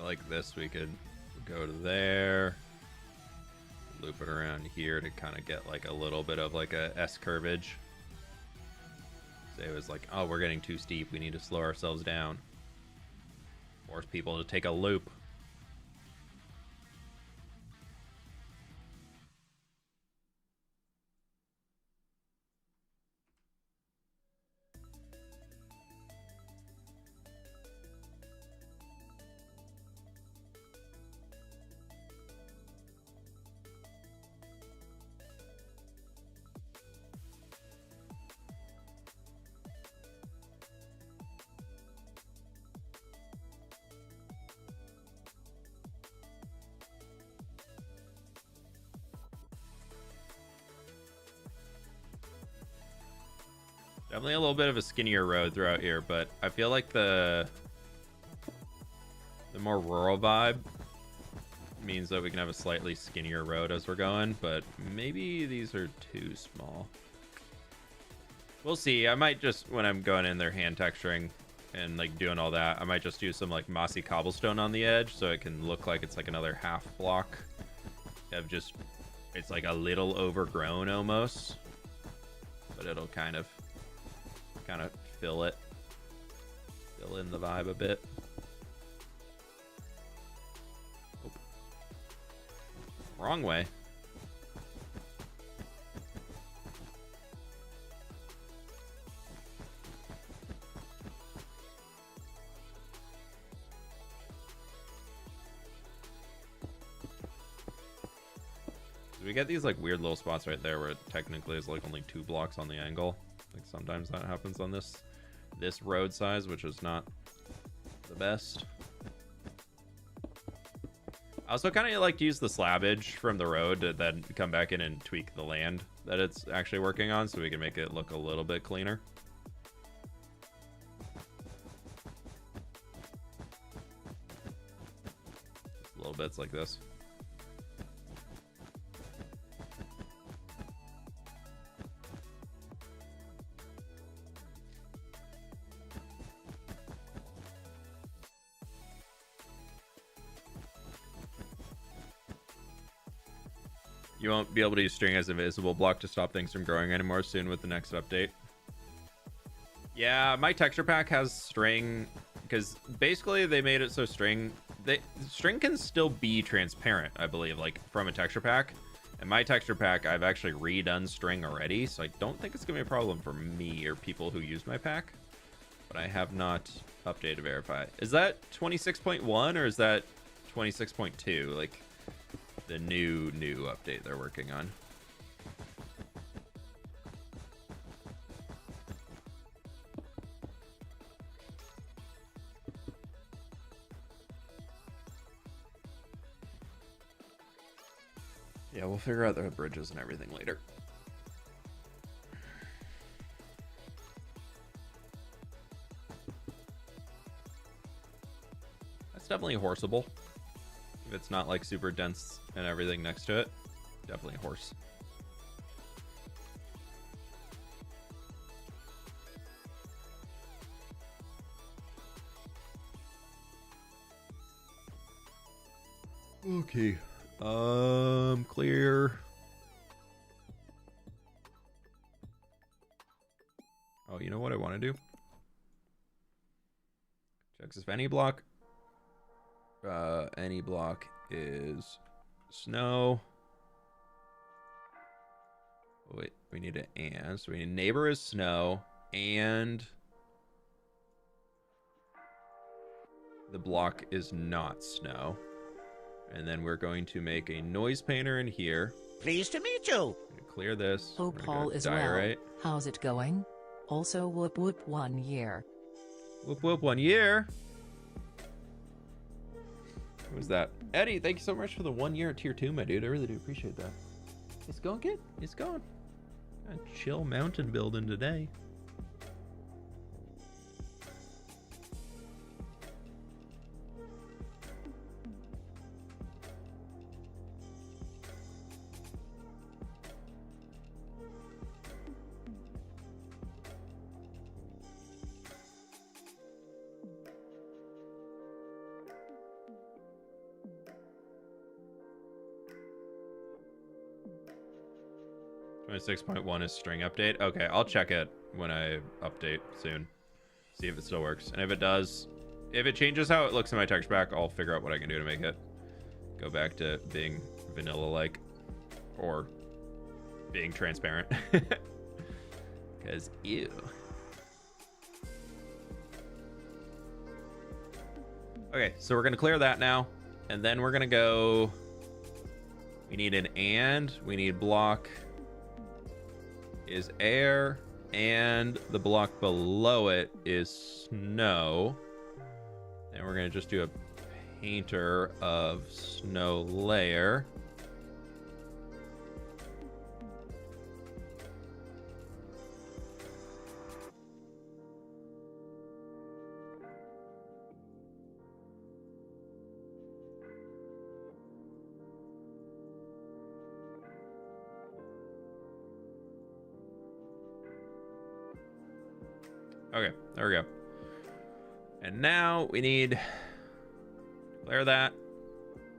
Like this, we could go to there, loop it around here to kind of get like a little bit of like a S curvage. Say it was like, oh, we're getting too steep, we need to slow ourselves down. Force people to take a loop. Definitely a little bit of a skinnier road throughout here, but I feel like the more rural vibe means that we can have a slightly skinnier road as we're going, but maybe these are too small. We'll see. I might just, when I'm going in there hand texturing and like doing all that, I might just do some like mossy cobblestone on the edge so it can look like it's like another half block of just, it's like a little overgrown almost, but it'll kind of fill in the vibe a bit. Oh. Wrong way. We get these like weird little spots right there where it technically is like only 2 blocks on the angle. Like sometimes that happens on this road size, which is not the best. I also kind of like to use the slabbage from the road to then come back in and tweak the land that it's actually working on so we can make it look a little bit cleaner. Just little bits like this. You won't be able to use string as a visible block to stop things from growing anymore soon with the next update. Yeah, my texture pack has string because basically they made it so string can still be transparent, I believe, like from a texture pack. And my texture pack, I've actually redone string already, so I don't think it's gonna be a problem for me or people who use my pack. But I have not updated verify. Is that 26.1 or is that 26.2? Like the new update they're working on. Yeah, we'll figure out the bridges and everything later. That's definitely horseable. If it's not like super dense and everything next to it, definitely horse. Okay. Clear. Oh, you know what I want to do? Checks if any block is snow. Oh, wait, we need an and. So we need neighbor is snow and the block is not snow. And then we're going to make a noise painter in here. Pleased to meet you. Clear this. Hope all is well. How's it going? Also whoop 1 year. Whoop 1 year. What was that? Eddie, thank you so much for the 1 year at tier 2, my dude. I really do appreciate that. It's going good. It's going. Chill mountain building today. .6.1 is string update. Okay, I'll check it when I update soon. See if it still works. And if it does, if it changes how it looks in my text back, I'll figure out what I can do to make it go back to being vanilla-like or being transparent. Because, ew. Okay, so we're going to clear that now. And then we're going to go... We need an and. We need block... is air, and the block below it is snow. And we're gonna just do a painter of snow layer. Okay, there we go. And now we need clear that.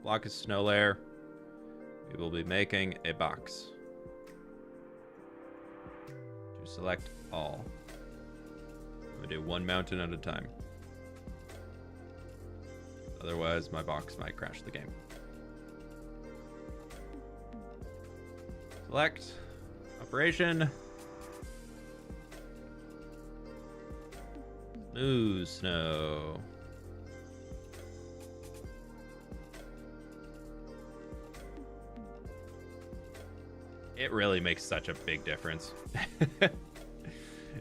Block is snow layer. We will be making a box. To select all. I'm gonna do one mountain at a time. Otherwise, my box might crash the game. Select operation. Smooth snow. It really makes such a big difference.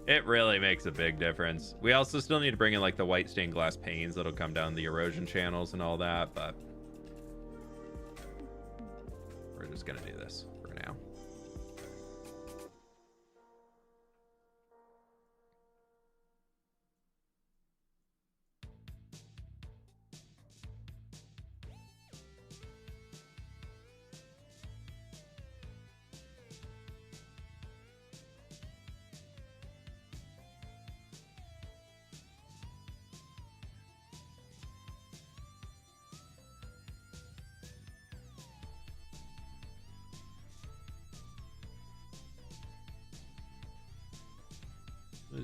It really makes a big difference. We also still need to bring in like the white stained glass panes that'll come down the erosion channels and all that, but we're just gonna do this for now.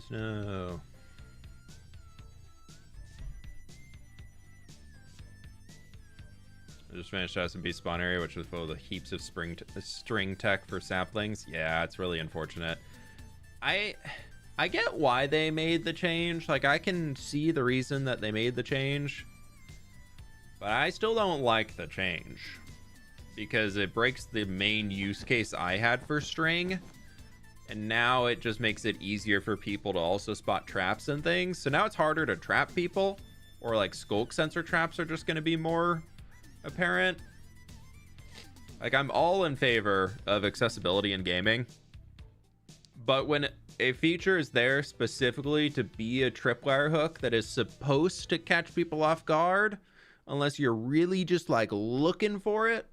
Snow. I just finished SMB spawn area, which was full of the heaps of string tech for saplings. Yeah, it's really unfortunate. I get why they made the change. Like, I can see the reason that they made the change, but I still don't like the change because it breaks the main use case I had for string. And now it just makes it easier for people to also spot traps and things. So now it's harder to trap people, or like skulk sensor traps are just going to be more apparent. Like, I'm all in favor of accessibility in gaming, but when a feature is there specifically to be a tripwire hook that is supposed to catch people off guard, unless you're really just like looking for it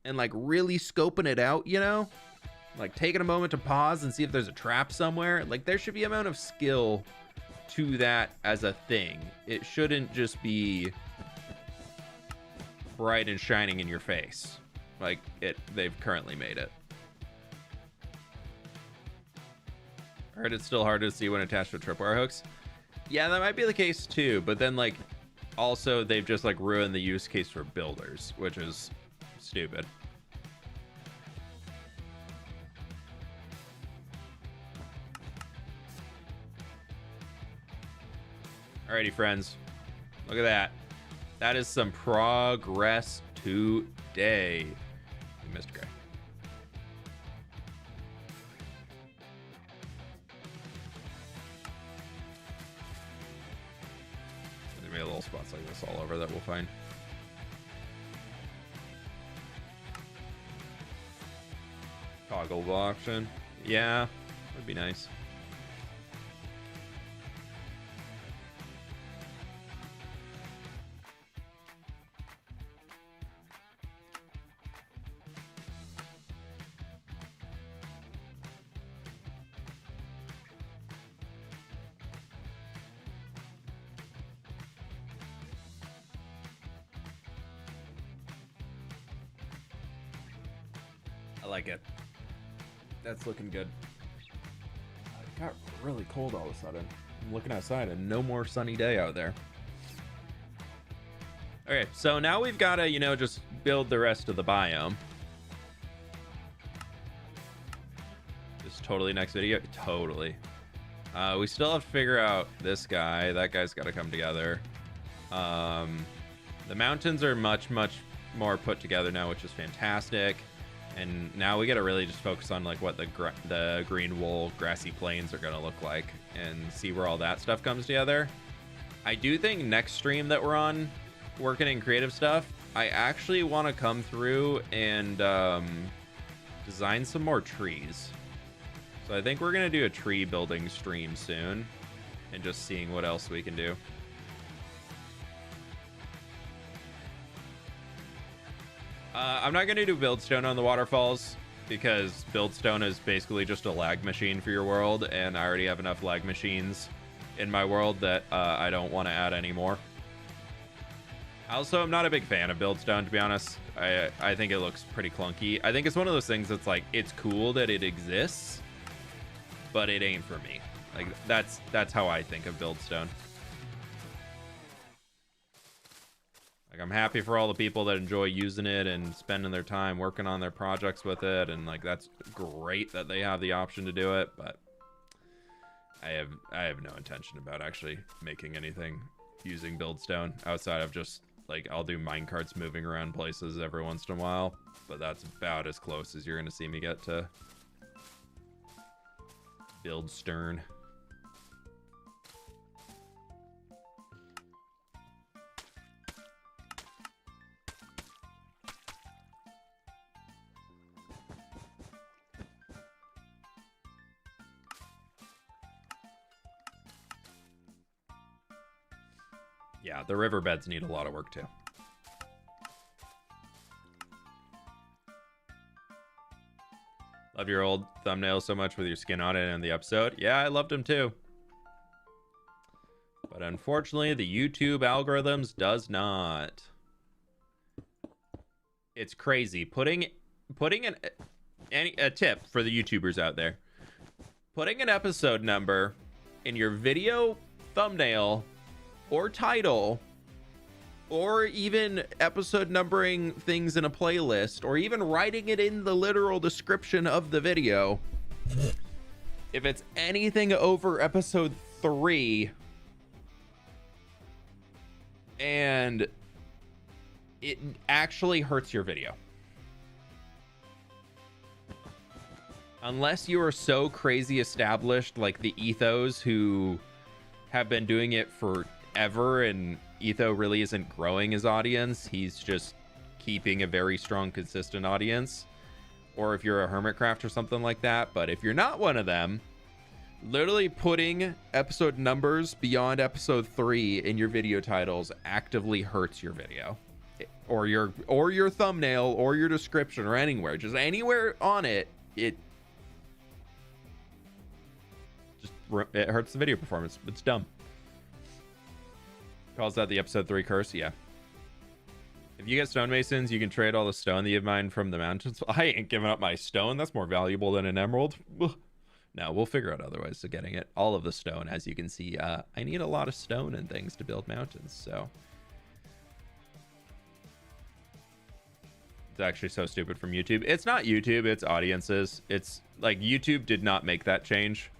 and like really scoping it out, you know, like taking a moment to pause and see if there's a trap somewhere, like there should be an amount of skill to that as a thing. It shouldn't just be bright and shining in your face like they've currently made it. I heard it's still hard to see when attached to tripwire hooks. Yeah, that might be the case too, but then like also they've just like ruined the use case for builders, which is stupid. Alrighty, friends, look at that. That is some progress today. We missed Gray. There'll be little spots like this all over that we'll find. Toggle option. Yeah, would be nice. I like it. That's looking good. It got really cold all of a sudden. I'm looking outside and no more sunny day out there. Okay, so now we've got to, you know, just build the rest of the biome. Just totally next video. Totally. We still have to figure out this guy. That guy's got to come together. The mountains are much more put together now, which is fantastic. And now we got to really just focus on like what the green wool grassy plains are going to look like and see where all that stuff comes together. I do think next stream that we're on, working in creative stuff, I actually want to come through and design some more trees. So I think we're going to do a tree building stream soon and just seeing what else we can do. I'm not going to do buildstone on the waterfalls because buildstone is basically just a lag machine for your world, and I already have enough lag machines in my world that I don't want to add any more. Also, I'm not a big fan of buildstone, to be honest. I think it looks pretty clunky. I think it's one of those things that's like, it's cool that it exists, but it ain't for me. Like, that's how I think of buildstone. Like, I'm happy for all the people that enjoy using it and spending their time working on their projects with it, and like that's great that they have the option to do it, but I have no intention about actually making anything using buildstone outside of just like I'll do minecarts moving around places every once in a while, but that's about as close as you're gonna see me get to buildstone. Yeah, the riverbeds need a lot of work too. Love your old thumbnail so much with your skin on it and the episode. Yeah, I loved him too. But unfortunately, the YouTube algorithms does not. It's crazy. Putting a tip for the YouTubers out there. Putting an episode number in your video thumbnail or title, or even episode numbering things in a playlist, or even writing it in the literal description of the video. If it's anything over episode 3 and it actually hurts your video. Unless you are so crazy established like the Ethos who have been doing it for ever, and Etho really isn't growing his audience, he's just keeping a very strong, consistent audience, or if you're a hermitcraft or something like that. But if you're not one of them, literally putting episode numbers beyond episode 3 in your video titles actively hurts your video, or your thumbnail, or your description, or anywhere, just anywhere on it. It hurts the video performance. It's dumb. Calls that the episode 3 curse. Yeah. If you get stonemasons, you can trade all the stone that you mined from the mountains. I ain't giving up my stone. That's more valuable than an emerald. No, we'll figure out other ways of getting it. All of the stone, as you can see. I need a lot of stone and things to build mountains, so. It's actually so stupid from YouTube. It's not YouTube, it's audiences. It's like YouTube did not make that change.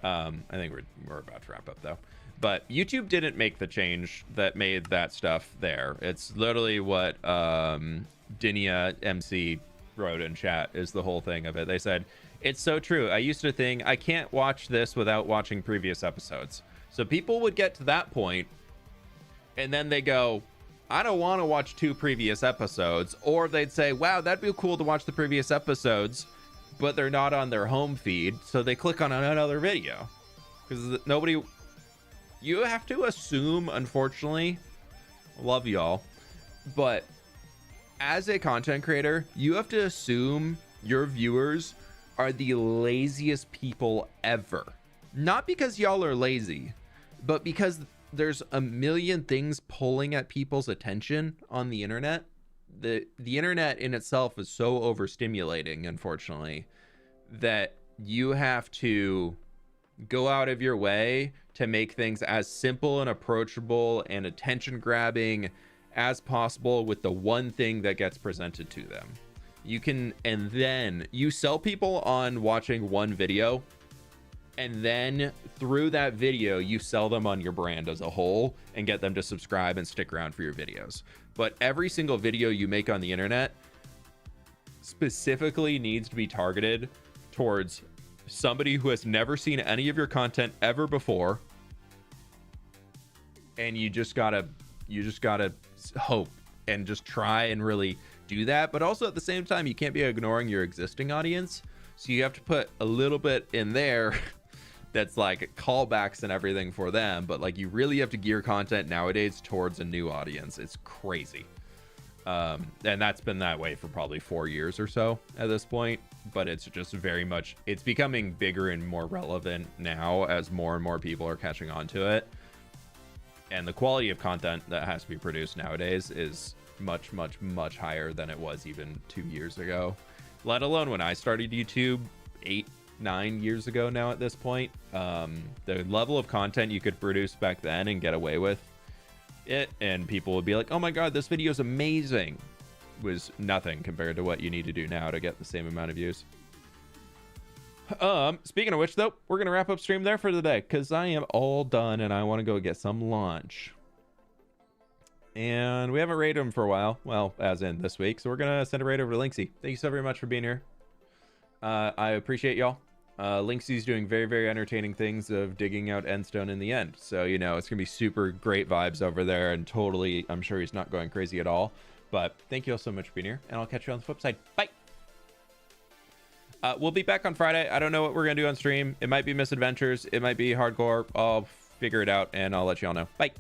I think we're about to wrap up though. But YouTube didn't make the change that made that stuff there. It's literally what Dinia MC wrote in chat is the whole thing of it. They said, it's so true. I used to think I can't watch this without watching previous episodes. So people would get to that point and then they go, I don't want to watch 2 previous episodes. Or they'd say, wow, that'd be cool to watch the previous episodes, but they're not on their home feed. So they click on another video because nobody... You have to assume, unfortunately, love y'all, but as a content creator, you have to assume your viewers are the laziest people ever. Not because y'all are lazy, but because there's a million things pulling at people's attention on the internet. The internet in itself is so overstimulating, unfortunately, that you have to go out of your way to make things as simple and approachable and attention grabbing as possible with the one thing that gets presented to them. You can, and then you sell people on watching one video, and then through that video you sell them on your brand as a whole and get them to subscribe and stick around for your videos. But every single video you make on the internet specifically needs to be targeted towards somebody who has never seen any of your content ever before, and you just gotta hope and just try and really do that. But also at the same time, you can't be ignoring your existing audience, so you have to put a little bit in there that's like callbacks and everything for them, but like you really have to gear content nowadays towards a new audience. It's crazy. And that's been that way for probably 4 years or so at this point, but it's just very much, it's becoming bigger and more relevant now as more and more people are catching on to it. And the quality of content that has to be produced nowadays is much, much, much higher than it was even 2 years ago, let alone when I started YouTube 8-9 years ago now at this point. The level of content you could produce back then and get away with it, and people would be like, oh my god, this video is amazing, was nothing compared to what you need to do now to get the same amount of views. Speaking of which though, we're gonna wrap up stream there for the day because I am all done and I want to go get some lunch. And we haven't raided him for a while, well, as in this week, so we're gonna send a raid over to Linksy. Thank you so very much for being here. I appreciate y'all. Linksy's doing very, very entertaining things of digging out endstone in the end. So, you know, it's going to be super great vibes over there, and totally, I'm sure he's not going crazy at all. But thank you all so much for being here, and I'll catch you on the flip side. Bye! We'll be back on Friday. I don't know what we're going to do on stream. It might be misadventures. It might be hardcore. I'll figure it out, and I'll let you all know. Bye!